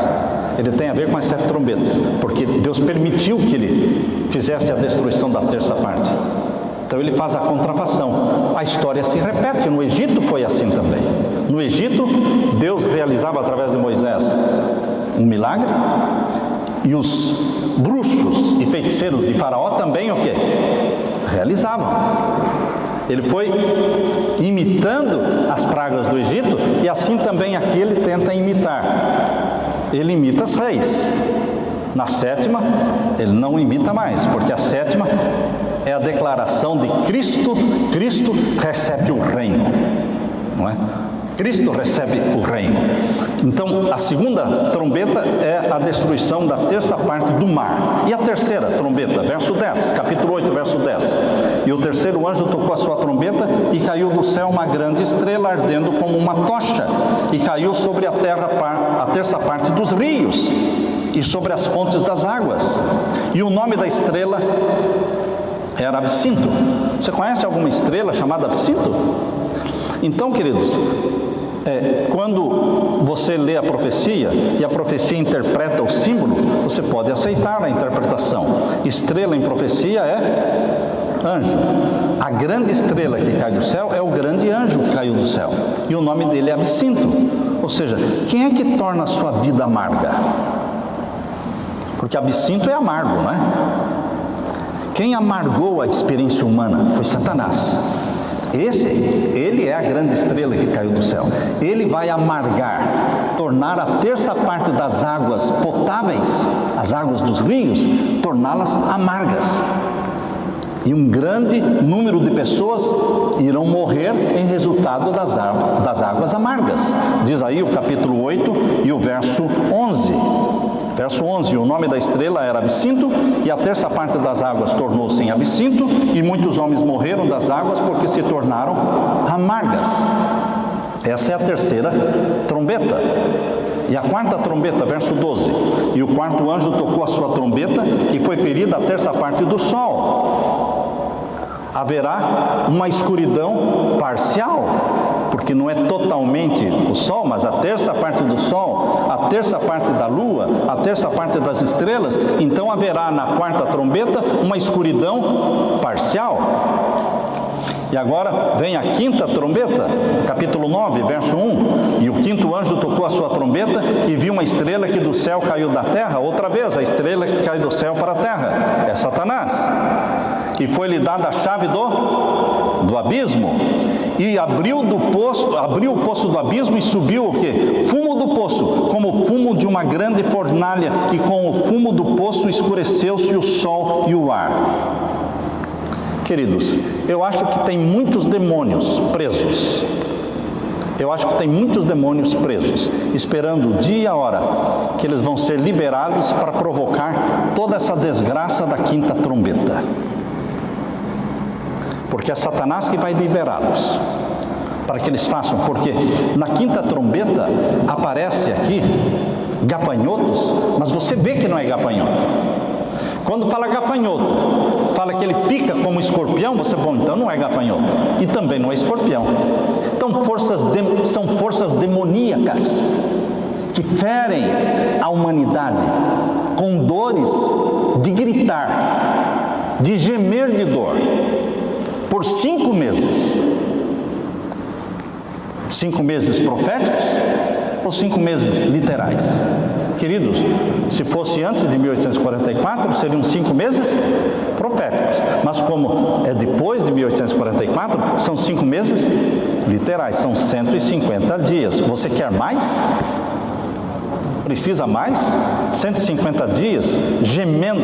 Ele tem a ver com as 7 trombetas, porque Deus permitiu que ele fizesse a destruição da terça parte. Então ele faz a contrafação. A história se repete. No Egito foi assim também. No Egito, Deus realizava através de Moisés um milagre, e os bruxos e feiticeiros de Faraó também o quê? Realizavam. Ele foi imitando as pragas do Egito, e assim também aqui ele tenta imitar. Ele imita as reis. Na 7ª, ele não imita mais, porque a 7ª é a declaração de Cristo. Cristo recebe o reino, não é? Cristo recebe o reino. Então, a segunda trombeta é a destruição da terça parte do mar. E a terceira trombeta, verso 10, capítulo 8, verso 10. E o terceiro anjo tocou a sua trombeta, e caiu do céu uma grande estrela ardendo como uma tocha, e caiu sobre a terra a terça parte dos rios, e sobre as fontes das águas. E o nome da estrela era Absinto. Você conhece alguma estrela chamada Absinto? Então, queridos, quando você lê a profecia, e a profecia interpreta o símbolo, você pode aceitar a interpretação. Estrela em profecia é anjo. A grande estrela que cai do céu é o grande anjo que caiu do céu, e o nome dele é Absinto. Ou seja, quem é que torna a sua vida amarga? Porque absinto é amargo, não é? Quem amargou a experiência humana foi Satanás. Ele é a grande estrela que caiu do céu. Ele vai amargar, tornar a terça parte das águas potáveis, as águas dos rios, torná-las amargas. E um grande número de pessoas irão morrer em resultado das águas amargas. Diz aí o capítulo 8 e o verso 11. Verso 11, o nome da estrela era Absinto, e a terça parte das águas tornou-se em absinto, e muitos homens morreram das águas porque se tornaram amargas. Essa é a terceira trombeta. E a quarta trombeta, verso 12, e o quarto anjo tocou a sua trombeta, e foi ferida a terça parte do sol. Haverá uma escuridão parcial, porque não é totalmente o sol, mas a terça parte do sol, a terça parte da lua, a terça parte das estrelas. Então haverá na quarta trombeta uma escuridão parcial. E agora vem a quinta trombeta, capítulo 9, verso 1. E o quinto anjo tocou a sua trombeta, e viu uma estrela que do céu caiu da terra. Outra vez, a estrela que cai do céu para a terra é Satanás. E foi-lhe dada a chave do abismo. e abriu o poço do abismo e subiu o quê? Fumo do poço, como o fumo de uma grande fornalha, e com o fumo do poço escureceu-se o sol e o ar. Queridos, eu acho que tem muitos demônios presos. Eu acho que tem muitos demônios presos, esperando o dia e a hora que eles vão ser liberados para provocar toda essa desgraça da quinta trombeta. Porque é Satanás que vai liberá-los para que eles façam, porque na quinta trombeta aparece aqui gafanhotos, mas você vê que não é gafanhoto. Quando fala gafanhoto, fala que ele pica como escorpião, você bom, então não é gafanhoto, e também não é escorpião. Então são forças demoníacas que ferem a humanidade com dores de gritar, de gemer de dor, por 5 meses. 5 meses proféticos ou 5 meses literais? Queridos, se fosse antes de 1844, seriam 5 meses proféticos. Mas como é depois de 1844, são 5 meses literais, são 150 dias. Você quer mais? Precisa mais? 150 dias gemendo.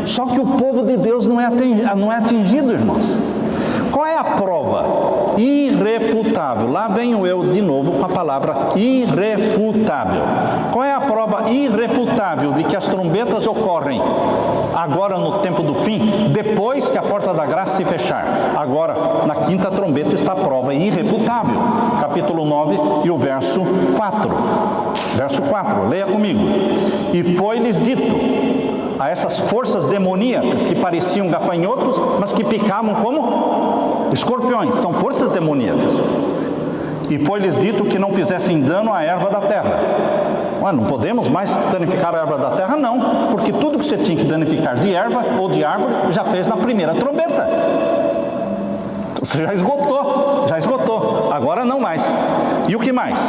Só que o povo de Deus não é atingido, irmãos. Qual é a prova? Irrefutável. Lá venho eu de novo com a palavra irrefutável. Qual é a prova irrefutável de que as trombetas ocorrem agora no tempo do fim, depois que a porta da graça se fechar? Agora, na quinta trombeta está a prova irrefutável. Capítulo 9 e o verso 4. Verso 4, leia comigo. E foi-lhes dito a essas forças demoníacas que pareciam gafanhotos, mas que picavam como escorpiões, são forças demoníacas. E foi-lhes dito que não fizessem dano à erva da terra. Não podemos mais danificar a erva da terra? Não, porque tudo que você tinha que danificar de erva ou de árvore, já fez na primeira trombeta. Você já esgotou, agora não mais. E o que mais?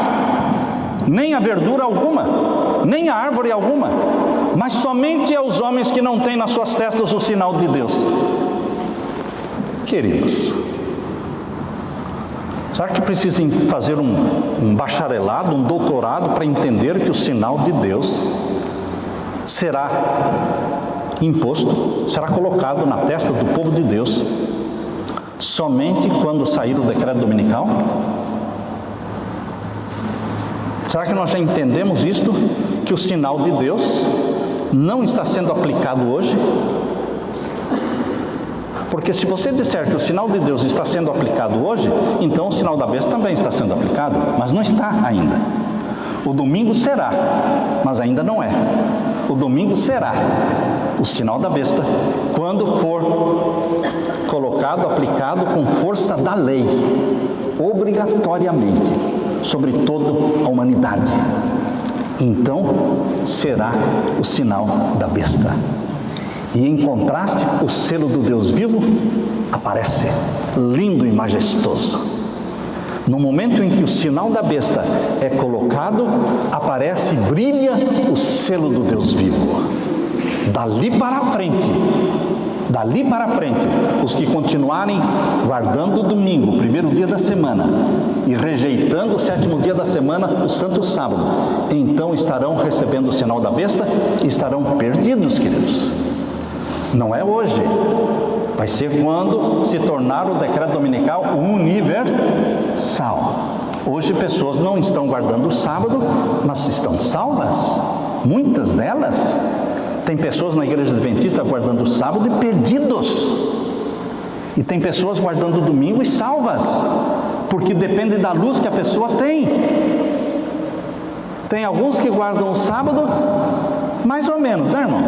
Nem a verdura alguma, nem a árvore alguma, mas somente aos homens que não têm nas suas testas o sinal de Deus. Queridos, será que precisam fazer um bacharelado, um doutorado para entender que o sinal de Deus será imposto, será colocado na testa do povo de Deus somente quando sair o decreto dominical? Será que nós já entendemos isto? Que o sinal de Deus não está sendo aplicado hoje? Porque se você disser que o sinal de Deus está sendo aplicado hoje, então o sinal da besta também está sendo aplicado, mas não está ainda. O domingo será, mas ainda não é. O domingo será o sinal da besta quando for colocado, aplicado com força da lei, obrigatoriamente, sobre toda a humanidade. Então será o sinal da besta. E em contraste, o selo do Deus vivo aparece lindo e majestoso. No momento em que o sinal da besta é colocado, aparece e brilha o selo do Deus vivo. Dali para frente, os que continuarem guardando o domingo, o primeiro dia da semana, e rejeitando o 7º dia da semana, o santo sábado, então estarão recebendo o sinal da besta e estarão perdidos, queridos. Não é hoje, vai ser quando se tornar o decreto dominical universal. Hoje pessoas não estão guardando o sábado, mas estão salvas, muitas delas. Tem pessoas na igreja adventista guardando o sábado e perdidos. E tem pessoas guardando o domingo e salvas, porque depende da luz que a pessoa tem. Tem alguns que guardam o sábado, mais ou menos, né, irmão?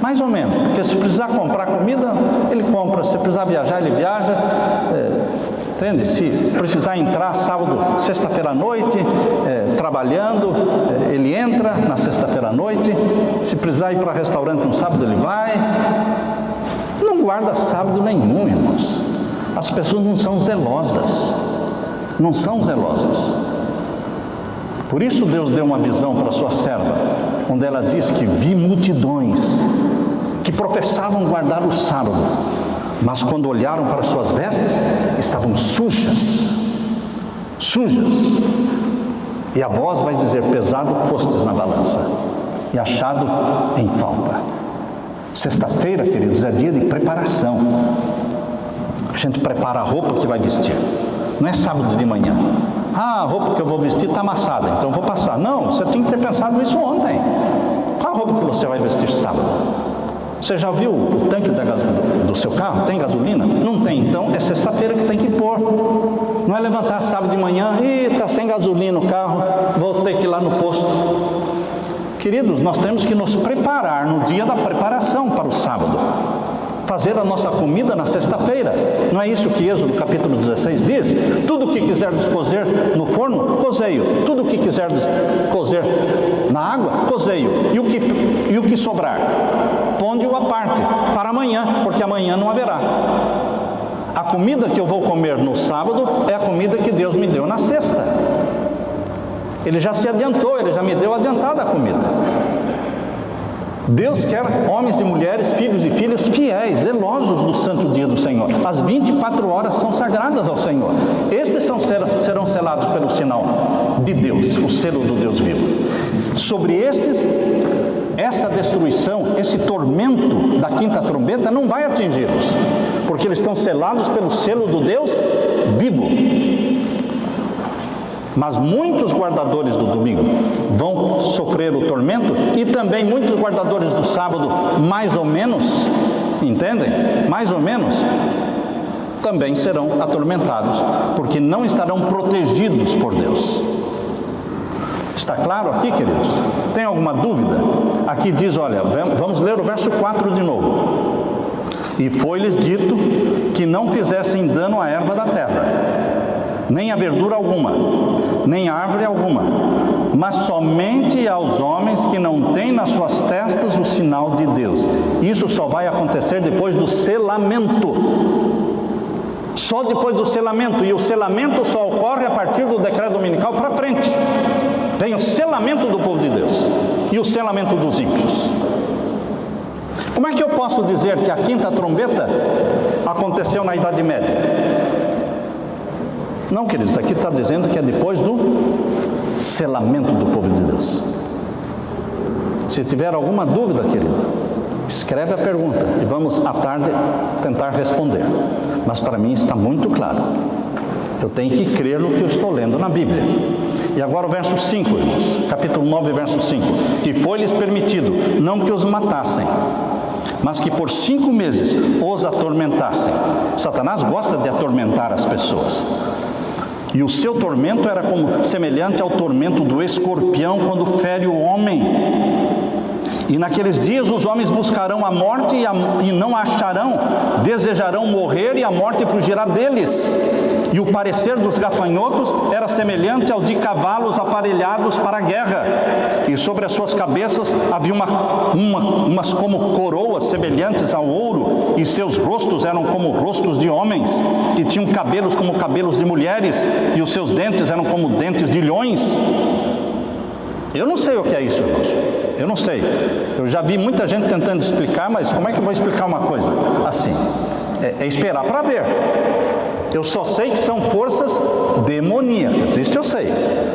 Mais ou menos, porque se precisar comprar comida, ele compra. Se precisar viajar, ele viaja. Entende? Se precisar entrar sábado, sexta-feira à noite, trabalhando, ele entra na sexta-feira à noite. Se precisar ir para restaurante no sábado, ele vai. Não guarda sábado nenhum, irmãos. As pessoas não são zelosas. Não são zelosas. Por isso Deus deu uma visão para a sua serva, onde ela diz que vi multidões que professavam guardar o sábado, Mas quando olharam para suas vestes, estavam sujas. Sujas. E a voz vai dizer: pesado fostes na balança e achado em falta. Sexta-feira, queridos, é dia de preparação. A gente prepara a roupa que vai vestir. Não é sábado de manhã. Ah, a roupa que eu vou vestir está amassada, então vou passar. Não, você tinha que ter pensado nisso ontem. Qual a roupa que você vai vestir sábado? Você já viu o tanque do seu carro? Tem gasolina? Não tem, então é sexta-feira que tem que pôr. Não é levantar sábado de manhã: ih, está sem gasolina o carro, vou ter que ir lá no posto. Queridos, nós temos que nos preparar no dia da preparação para o sábado. Fazer a nossa comida na sexta-feira. Não é isso que Êxodo capítulo 16 diz? Tudo o que quiserdes cozer no forno, cozeio. Tudo o que quiserdes cozer na água, cozeio. E o que sobrar, ponde-o à parte para amanhã, porque amanhã não haverá. A comida que eu vou comer no sábado é a comida que Deus me deu na sexta. Ele já se adiantou, Ele já me deu adiantada a comida. Deus quer homens e mulheres, filhos e filhas fiéis, zelosos do santo dia do Senhor. As 24 horas são sagradas ao Senhor. Estes serão selados pelo sinal de Deus, o selo do Deus vivo. Sobre estes, essa destruição, esse tormento da quinta trombeta não vai atingi-los, porque eles estão selados pelo selo do Deus vivo. Mas muitos guardadores do domingo vão sofrer o tormento, e também muitos guardadores do sábado, mais ou menos, entendem? Mais ou menos, também serão atormentados, porque não estarão protegidos por Deus. Está claro aqui, queridos? Tem alguma dúvida? Aqui diz, olha, vamos ler o verso 4 de novo. E foi-lhes dito que não fizessem dano à erva da terra, nem a verdura alguma, nem árvore alguma, mas somente aos homens que não têm nas suas testas o sinal de Deus. Isso só vai acontecer depois do selamento. Só depois do selamento. E o selamento só ocorre a partir do decreto dominical para frente. Vem o selamento do povo de Deus e o selamento dos ímpios. Como é que eu posso dizer que a quinta trombeta aconteceu na Idade Média? Não, queridos, aqui está dizendo que é depois do selamento do povo de Deus. Se tiver alguma dúvida, querido, escreve a pergunta e vamos à tarde tentar responder. Mas para mim está muito claro. Eu tenho que crer no que eu estou lendo na Bíblia. E agora o verso 5, irmãos, capítulo 9, verso 5. Que foi-lhes permitido, não que os matassem, mas que por 5 meses os atormentassem. Satanás gosta de atormentar as pessoas. E o seu tormento era como semelhante ao tormento do escorpião quando fere o homem. E naqueles dias os homens buscarão a morte e não a acharão, desejarão morrer e a morte fugirá deles. E o parecer dos gafanhotos era semelhante ao de cavalos aparelhados para a guerra. E sobre as suas cabeças havia umas como coroas semelhantes ao ouro, e seus rostos eram como rostos de homens, e tinham cabelos como cabelos de mulheres, e os seus dentes eram como dentes de leões. Eu não sei o que é isso, irmãos. Eu não sei. Eu já vi muita gente tentando explicar, mas como é que eu vou explicar uma coisa assim? É esperar para ver. Eu só sei que são forças demoníacas, isso eu sei.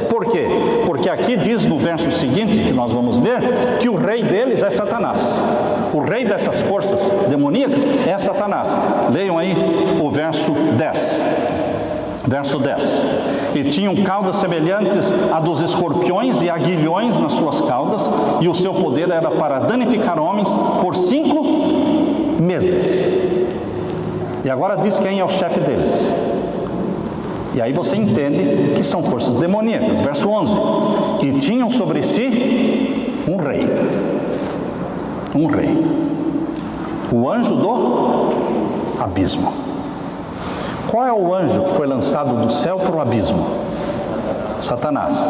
Por quê? Porque aqui diz no verso seguinte, que nós vamos ler, que o rei deles é Satanás. O rei dessas forças demoníacas é Satanás. Leiam aí o verso 10. Verso 10. E tinham caudas semelhantes a dos escorpiões e aguilhões nas suas caudas, e o seu poder era para danificar homens por 5 meses. E agora diz quem é o chefe deles. E aí você entende que são forças demoníacas. Verso 11. E tinham sobre si um rei. Um rei. O anjo do abismo. Qual é o anjo que foi lançado do céu para o abismo? Satanás.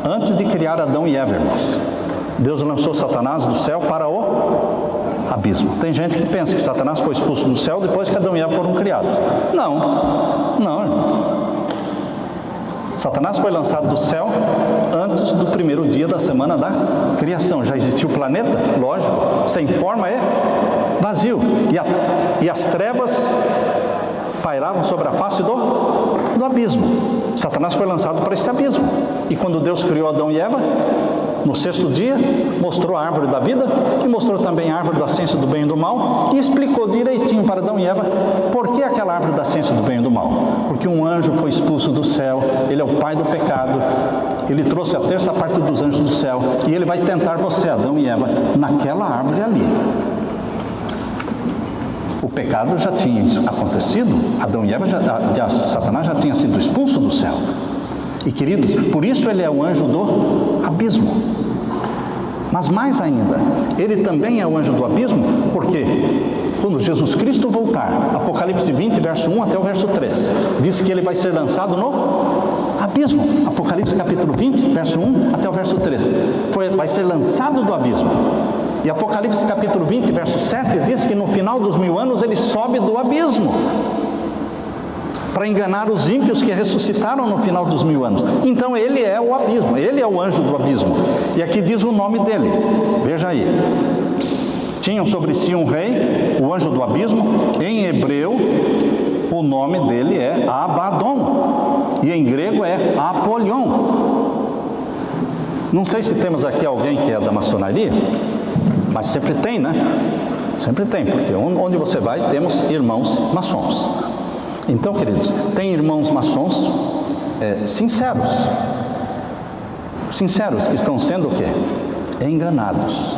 Antes de criar Adão e Eva, irmãos, Deus lançou Satanás do céu para o abismo. Tem gente que pensa que Satanás foi expulso do céu depois que Adão e Eva foram criados. Não, irmãos. Satanás foi lançado do céu antes do primeiro dia da semana da criação. Já existia o planeta? Lógico. Sem forma, é vazio. E as trevas pairavam sobre a face do abismo. Satanás foi lançado para esse abismo. E quando Deus criou Adão e Eva, no sexto dia, mostrou a árvore da vida e mostrou também a árvore da ciência do bem e do mal e explicou direitinho para Adão e Eva por que aquela árvore da ciência do bem e do mal. Porque um anjo foi expulso do céu, ele é o pai do pecado, ele trouxe a terça parte dos anjos do céu e ele vai tentar você, Adão e Eva, naquela árvore ali. O pecado já tinha acontecido, Adão e Eva, Satanás já tinha sido expulso do céu. E queridos, por isso ele é o anjo do abismo. Mas mais ainda, ele também é o anjo do abismo, porque quando Jesus Cristo voltar, Apocalipse 20, verso 1 até o verso 3, diz que ele vai ser lançado no abismo. Apocalipse capítulo 20, verso 1 até o verso 3, vai ser lançado do abismo. E Apocalipse capítulo 20, verso 7, diz que no final dos 1000 anos ele sobe do abismo, para enganar os ímpios que ressuscitaram no final dos 1000 anos. Então ele é o abismo, ele é o anjo do abismo. E aqui diz o nome dele, veja aí. Tinham sobre si um rei, o anjo do abismo. Em hebreu, o nome dele é Abaddon, e em grego é Apolion. Não sei se temos aqui alguém que é da maçonaria, mas sempre tem, né? Sempre tem, porque onde você vai, temos irmãos maçons. Então, queridos, tem irmãos maçons sinceros, que estão sendo o quê? Enganados.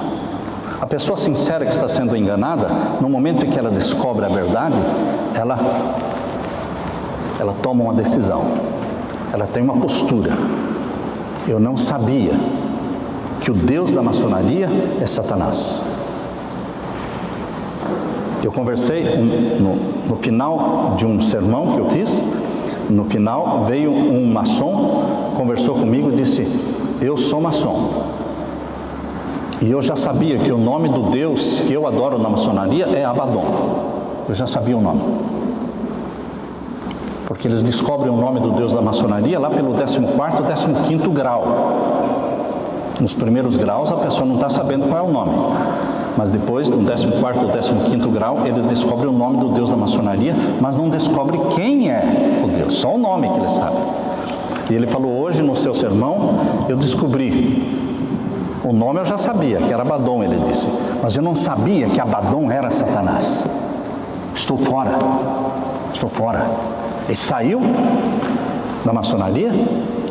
A pessoa sincera que está sendo enganada, no momento em que ela descobre a verdade, ela toma uma decisão, ela tem uma postura. Eu não sabia que o Deus da maçonaria é Satanás. Eu conversei no final de um sermão que eu fiz, no final veio um maçom, conversou comigo e disse: eu sou maçom. E eu já sabia que o nome do Deus que eu adoro na maçonaria é Abaddon. Eu já sabia o nome. Porque eles descobrem o nome do Deus da maçonaria lá pelo 14º, 15º grau. Nos primeiros graus a pessoa não está sabendo qual é o nome. Mas depois, no 14º ou 15º grau, ele descobre o nome do Deus da maçonaria, mas não descobre quem é o Deus, só o nome que ele sabe. E ele falou hoje no seu sermão, eu descobri, o nome eu já sabia, que era Abaddon, ele disse, mas eu não sabia que Abaddon era Satanás. Estou fora. Ele saiu da maçonaria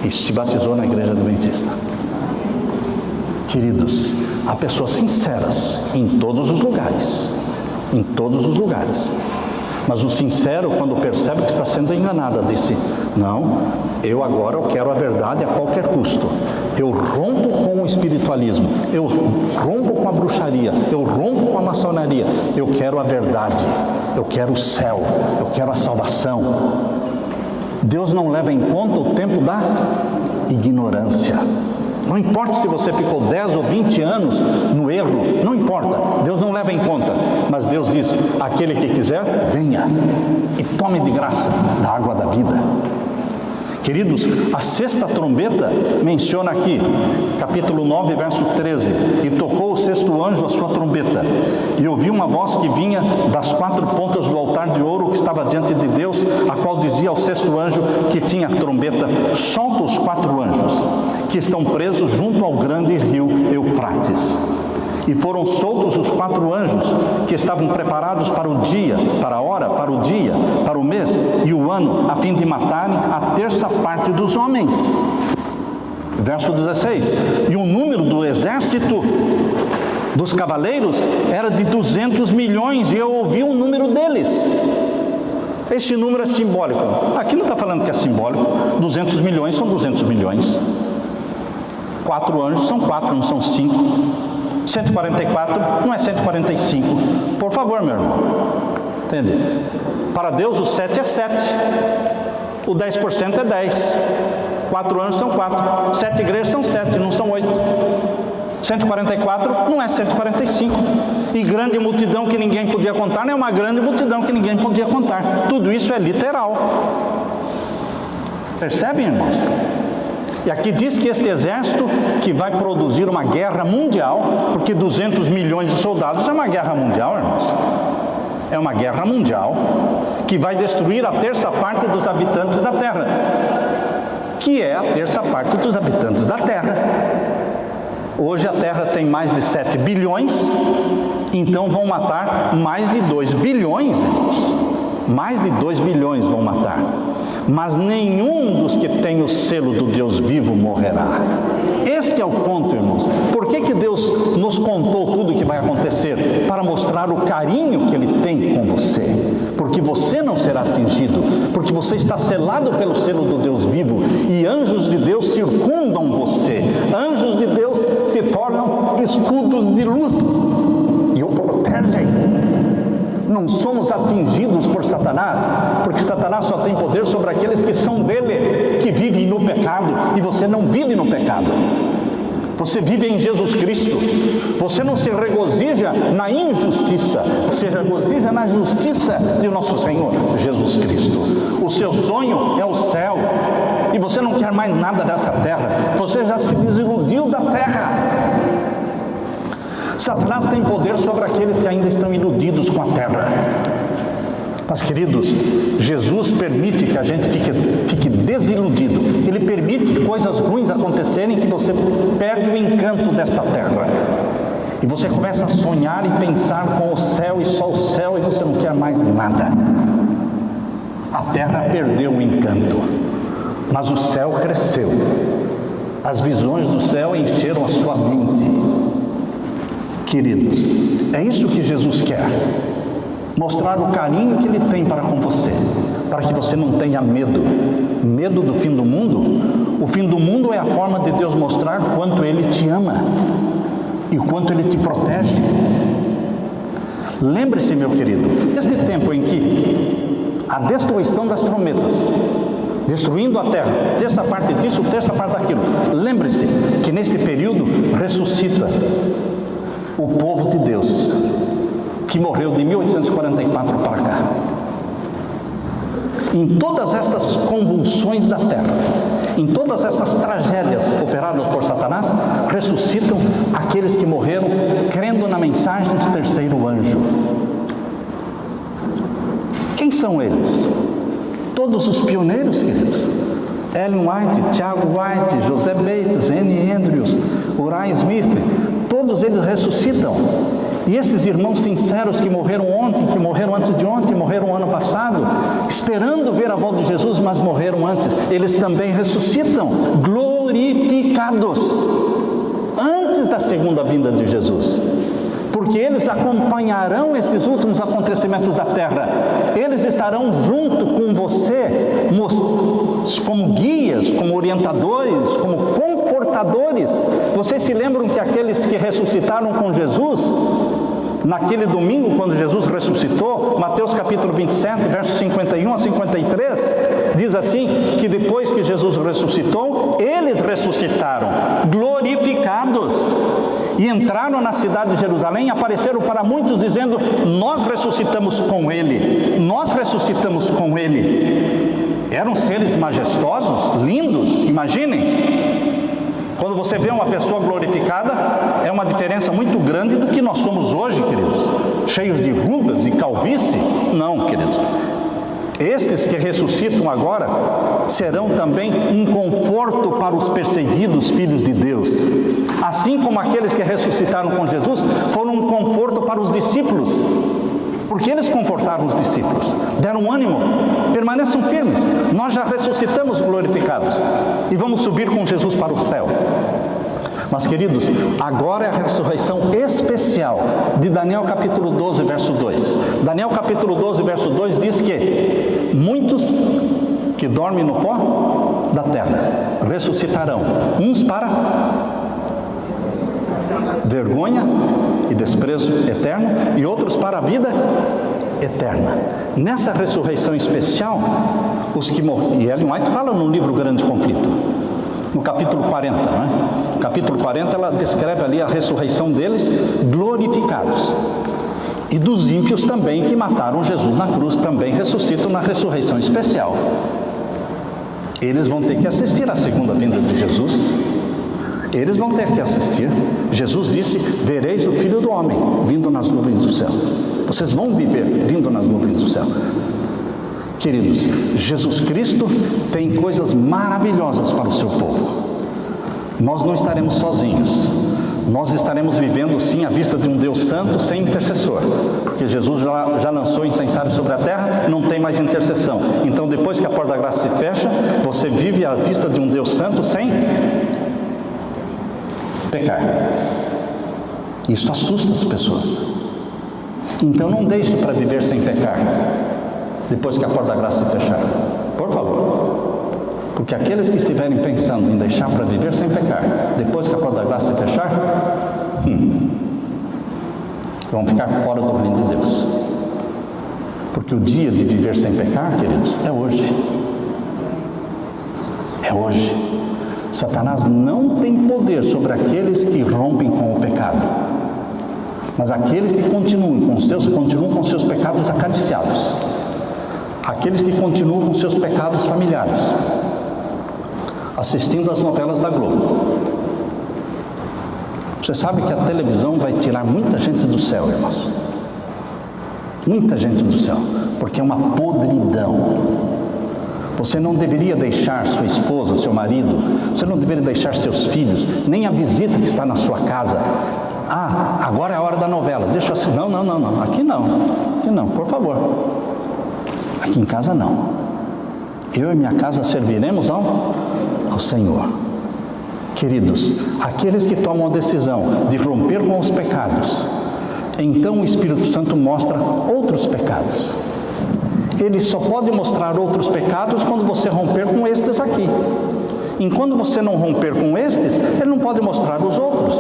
e se batizou na igreja adventista. Queridos, há pessoas sinceras em todos os lugares, mas o sincero, quando percebe que está sendo enganado, disse: não, eu agora quero a verdade a qualquer custo. Eu rompo com o espiritualismo, eu rompo com a bruxaria, eu rompo com a maçonaria. Eu quero a verdade, eu quero o céu, eu quero a salvação. Deus não leva em conta o tempo da ignorância. Não importa se você ficou 10 ou 20 anos no erro, não importa, Deus não leva em conta. Mas Deus diz: aquele que quiser, venha e tome de graça da água da vida. Queridos, a sexta trombeta menciona aqui, capítulo 9, verso 13: e tocou o sexto anjo a sua trombeta, e ouvi uma voz que vinha das 4 pontas do altar de ouro que estava diante de Deus, a qual dizia ao sexto anjo que tinha a trombeta: solta os 4 anjos que estão presos junto ao grande rio Eufrates. E foram soltos os 4 anjos que estavam preparados para o dia, para a hora, para o dia, para o mês e o ano, a fim de matarem a terça parte dos homens. Verso 16: e o número do exército dos cavaleiros era de 200 milhões, e eu ouvi o número deles. Esse número é simbólico. Aqui não está falando que é simbólico. 200 milhões são 200 milhões. 4 anjos são 4, não são 5. 144 não é 145. Por favor, meu irmão. Entende? Para Deus o 7 é 7. O 10% é 10. 4 anjos são 4. 7 igrejas são 7, não são 8. 144 não é 145. E grande multidão que ninguém podia contar não é uma grande multidão que ninguém podia contar. Tudo isso é literal. Percebem, irmãos? E aqui diz que este exército que vai produzir uma guerra mundial, porque 200 milhões de soldados é uma guerra mundial, irmãos. É uma guerra mundial que vai destruir a terça parte dos habitantes da terra, que é a terça parte dos habitantes da terra. Hoje a terra tem mais de 7 bilhões, então vão matar mais de 2 bilhões, irmãos. Mais de 2 bilhões vão matar. Mas nenhum dos que tem o selo do Deus vivo morrerá. Este é o ponto, irmãos. Por que Deus nos contou tudo o que vai acontecer? Para mostrar o carinho que Ele tem com você. Porque você não será atingido. Porque você está selado pelo selo do Deus vivo. E anjos de Deus circundam você. Anjos de Deus se tornam escudos de luz e o protegem. Não somos atingidos por Satanás, porque Satanás só tem poder sobre aqueles que são dele, que vivem no pecado, e você não vive no pecado. Você vive em Jesus Cristo. Você não se regozija na injustiça, se regozija na justiça de nosso Senhor Jesus Cristo. O seu sonho é o céu, e você não quer mais nada dessa terra. Você já se desiludiu da terra. Satanás tem poder sobre aqueles que ainda estão iludidos com a terra. Mas, queridos, Jesus permite que a gente fique desiludido. Ele permite coisas ruins acontecerem, que você perde o encanto desta terra. E você começa a sonhar e pensar com o céu e só o céu, e você não quer mais nada. A terra perdeu o encanto, mas o céu cresceu. As visões do céu encheram a sua mente. Queridos, é isso que Jesus quer. Mostrar o carinho que Ele tem para com você, para que você não tenha medo. Medo do fim do mundo? O fim do mundo é a forma de Deus mostrar quanto Ele te ama e quanto Ele te protege. Lembre-se, meu querido, este tempo em que a destruição das trombetas, destruindo a terra, terça parte disso, terça parte daquilo. Lembre-se que nesse período ressuscita o povo de Deus, que morreu de 1844 para cá. Em todas estas convulsões da terra, em todas essas tragédias operadas por Satanás, ressuscitam aqueles que morreram crendo na mensagem do terceiro anjo. Quem são eles? Todos os pioneiros, queridos. Ellen White, Tiago White, José Bates, N. Andrews, Uriah Smith, todos eles ressuscitam. E esses irmãos sinceros que morreram ontem, que morreram antes de ontem, morreram ano passado, esperando ver a volta de Jesus, mas morreram antes, eles também ressuscitam, glorificados, antes da segunda vinda de Jesus. Porque eles acompanharão estes últimos acontecimentos da terra. Eles estarão junto com você, como guias, como orientadores, como confortadores. Vocês se lembram que aqueles que ressuscitaram com Jesus, naquele domingo, quando Jesus ressuscitou, Mateus capítulo 27, versos 51 a 53, diz assim, que depois que Jesus ressuscitou, eles ressuscitaram, glorificados, e entraram na cidade de Jerusalém, e apareceram para muitos dizendo, nós ressuscitamos com Ele, nós ressuscitamos com Ele. Eram seres majestosos, lindos, imaginem. Quando você vê uma pessoa glorificada, é uma diferença muito grande do que nós somos hoje, queridos, cheios de rugas e calvície. Não, queridos. Estes que ressuscitam agora serão também um conforto para os perseguidos filhos de Deus. Assim como aqueles que ressuscitaram com Jesus foram um conforto para os discípulos, porque eles confortaram os discípulos, deram ânimo, permaneçam firmes. Nós já ressuscitamos glorificados e vamos subir com Jesus para o céu. Mas, queridos, agora é a ressurreição especial de Daniel capítulo 12, verso 2. Daniel capítulo 12, verso 2 diz que muitos que dormem no pó da terra ressuscitarão, uns para vergonha e desprezo eterno, e outros para a vida eterna. Nessa ressurreição especial, os que morreram, e Ellen White fala no livro Grande Conflito, no capítulo 40, né? No capítulo 40 ela descreve ali a ressurreição deles glorificados. E dos ímpios também, que mataram Jesus na cruz, também ressuscitam na ressurreição especial. Eles vão ter que assistir à segunda vinda de Jesus. Eles vão ter que assistir. Jesus disse: vereis o Filho do Homem vindo nas nuvens do céu. Vocês vão viver vindo nas nuvens do céu. Queridos, Jesus Cristo tem coisas maravilhosas para o seu povo. Nós não estaremos sozinhos. Nós estaremos vivendo sim à vista de um Deus santo sem intercessor, porque Jesus já lançou incensário sobre a terra, não tem mais intercessão. Então depois que a porta da graça se fecha, você vive à vista de um Deus santo sem pecar. Isso assusta as pessoas. Então não deixe para viver sem pecar depois que a porta da graça se fechar, por favor. Porque aqueles que estiverem pensando em deixar para viver sem pecar depois que a porta da graça se fechar, vão ficar fora do reino de Deus. Porque o dia de viver sem pecar, queridos, é hoje. É hoje. Satanás não tem poder sobre aqueles que rompem com o pecado, mas aqueles que continuam com seus pecados acariciados, aqueles que continuam com seus pecados familiares, assistindo às novelas da Globo. Você sabe que a televisão vai tirar muita gente do céu, irmãos. Muita gente do céu, porque é uma podridão. Você não deveria deixar sua esposa, seu marido, você não deveria deixar seus filhos, nem a visita que está na sua casa. Agora é a hora da novela, deixa assim. Não, aqui não, por favor. Aqui em casa não. Eu e minha casa serviremos ao Senhor. Queridos, aqueles que tomam a decisão de romper com os pecados, então o Espírito Santo mostra outros pecados. Ele só pode mostrar outros pecados quando você romper com estes aqui. Enquanto você não romper com estes, ele não pode mostrar os outros.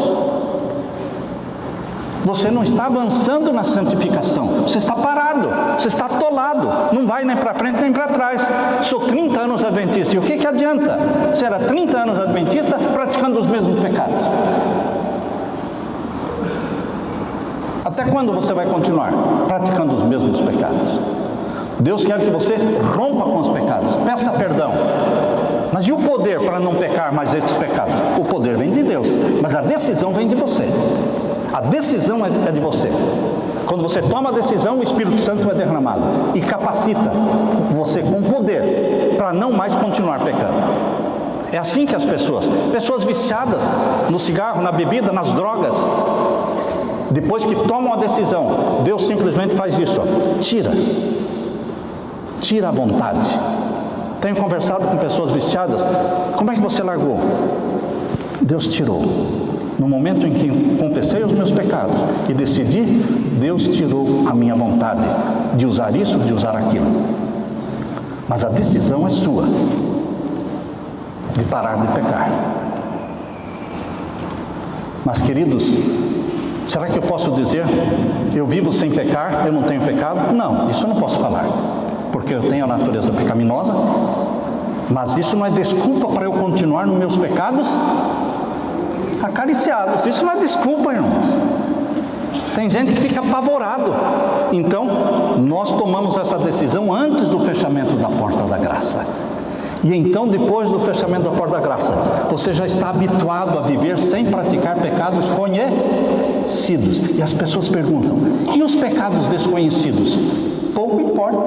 Você não está avançando na santificação, você está parado, você está atolado, não vai nem para frente nem para trás. Sou 30 anos adventista, e o que adianta? Você era 30 anos adventista praticando os mesmos pecados. Até quando você vai continuar praticando os mesmos pecados? Deus quer que você rompa com os pecados, peça perdão. Mas e o poder para não pecar mais esses pecados? O poder vem de Deus, mas a decisão vem de você. A decisão é de você. Quando você toma a decisão, o Espírito Santo é derramado e capacita você com poder para não mais continuar pecando. É assim que as pessoas viciadas no cigarro, na bebida, nas drogas, depois que tomam a decisão, Deus simplesmente faz isso, tira a vontade. Tenho conversado com pessoas viciadas. Como é que você largou? Deus tirou. No momento em que confessei os meus pecados e decidi, Deus tirou a minha vontade de usar isso, de usar aquilo. Mas a decisão é sua, de parar de pecar. Mas, queridos, será que eu posso dizer, eu vivo sem pecar, eu não tenho pecado? Não, isso eu não posso falar, porque eu tenho a natureza pecaminosa, mas isso não é desculpa para eu continuar nos meus pecados acariciados. Isso não é desculpa, irmãos. Tem gente que fica apavorado. Então, nós tomamos essa decisão antes do fechamento da porta da graça. E então, depois do fechamento da porta da graça, você já está habituado a viver sem praticar pecados conhecidos. E as pessoas perguntam, e os pecados desconhecidos? Pouco importa.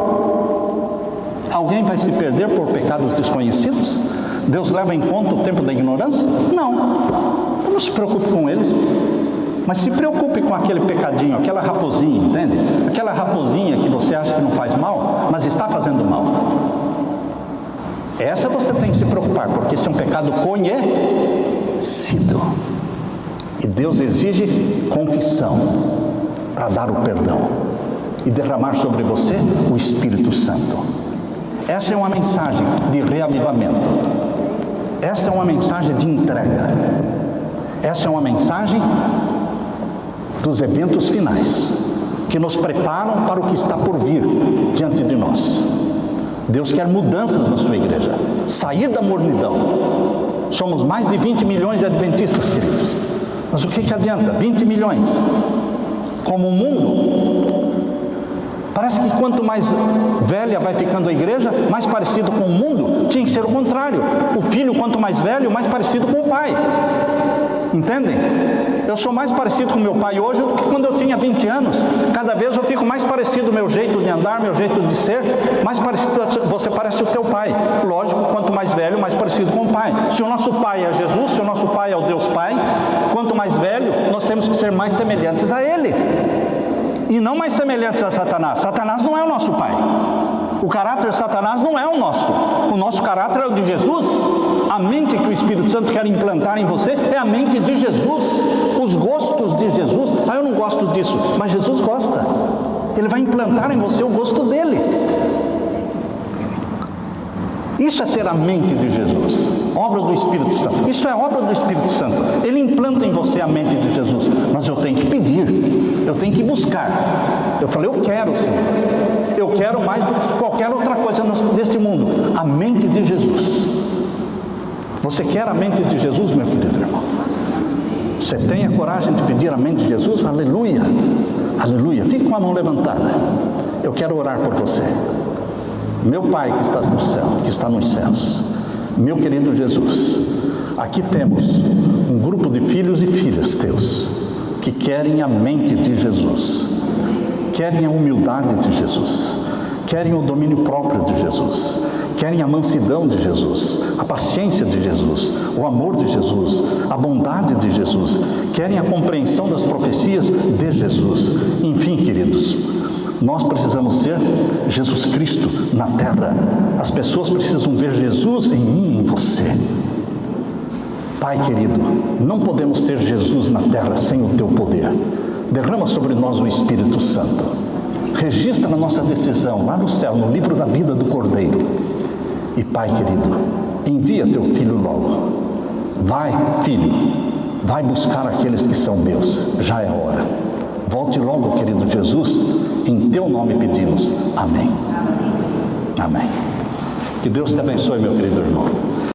Alguém vai se perder por pecados desconhecidos? Deus leva em conta o tempo da ignorância? Não. Então não se preocupe com eles, mas se preocupe com aquele pecadinho, aquela raposinha, entende? Aquela raposinha que você acha que não faz mal, mas está fazendo mal. Essa você tem que se preocupar, porque esse é um pecado conhecido. E Deus exige confissão para dar o perdão e derramar sobre você o Espírito Santo. Essa é uma mensagem de reavivamento. Essa é uma mensagem de entrega. Essa é uma mensagem dos eventos finais, que nos preparam para o que está por vir diante de nós. Deus quer mudanças na sua igreja, sair da mornidão. Somos mais de 20 milhões de adventistas, queridos. Mas o que adianta? 20 milhões. Como o mundo Parece que quanto mais velha vai ficando a igreja, mais parecido com o mundo. Tinha que ser o contrário. O filho, quanto mais velho, mais parecido com o pai. Entendem? Eu sou mais parecido com meu pai hoje do que quando eu tinha 20 anos. Cada vez eu fico mais parecido, meu jeito de andar, meu jeito de ser, mais parecido, você parece o teu pai. Lógico, quanto mais velho, mais parecido com o pai. Se o nosso pai é Jesus, se o nosso pai é o Deus Pai, quanto mais velho, nós temos que ser mais semelhantes a Ele. E não mais semelhantes a Satanás. Satanás não é o nosso pai. O caráter de Satanás não é o nosso. O nosso caráter é o de Jesus. A mente que o Espírito Santo quer implantar em você é a mente de Jesus. Os gostos de Jesus. Ah, eu não gosto disso. Mas Jesus gosta. Ele vai implantar em você o gosto dele. Isso é ter a mente de Jesus. Obra do Espírito Santo. Isso é obra do Espírito Santo. Ele implanta em você a mente de Jesus. Mas eu tenho que pedir. Eu tenho que buscar. Eu falei, eu quero, Senhor. Eu quero mais do que qualquer outra coisa neste mundo. A mente de Jesus. Você quer a mente de Jesus, meu querido irmão? Você tem a coragem de pedir a mente de Jesus? Aleluia. Aleluia. Fique com a mão levantada. Eu quero orar por você. Meu Pai que estás no céu, que está nos céus, meu querido Jesus, aqui temos um grupo de filhos e filhas teus, que querem a mente de Jesus, querem a humildade de Jesus, querem o domínio próprio de Jesus, querem a mansidão de Jesus, a paciência de Jesus, o amor de Jesus, a bondade de Jesus, querem a compreensão das profecias de Jesus. Enfim, queridos, nós precisamos ser Jesus Cristo na terra. As pessoas precisam ver Jesus em mim e em você. Pai querido, não podemos ser Jesus na terra sem o teu poder. Derrama sobre nós o Espírito Santo. Registra a nossa decisão lá no céu, no livro da vida do Cordeiro. E Pai querido, envia teu filho logo. Vai, filho, vai buscar aqueles que são meus. Já é hora. Volte logo, querido Jesus. Em teu nome pedimos. Amém. Amém. Que Deus te abençoe, meu querido irmão.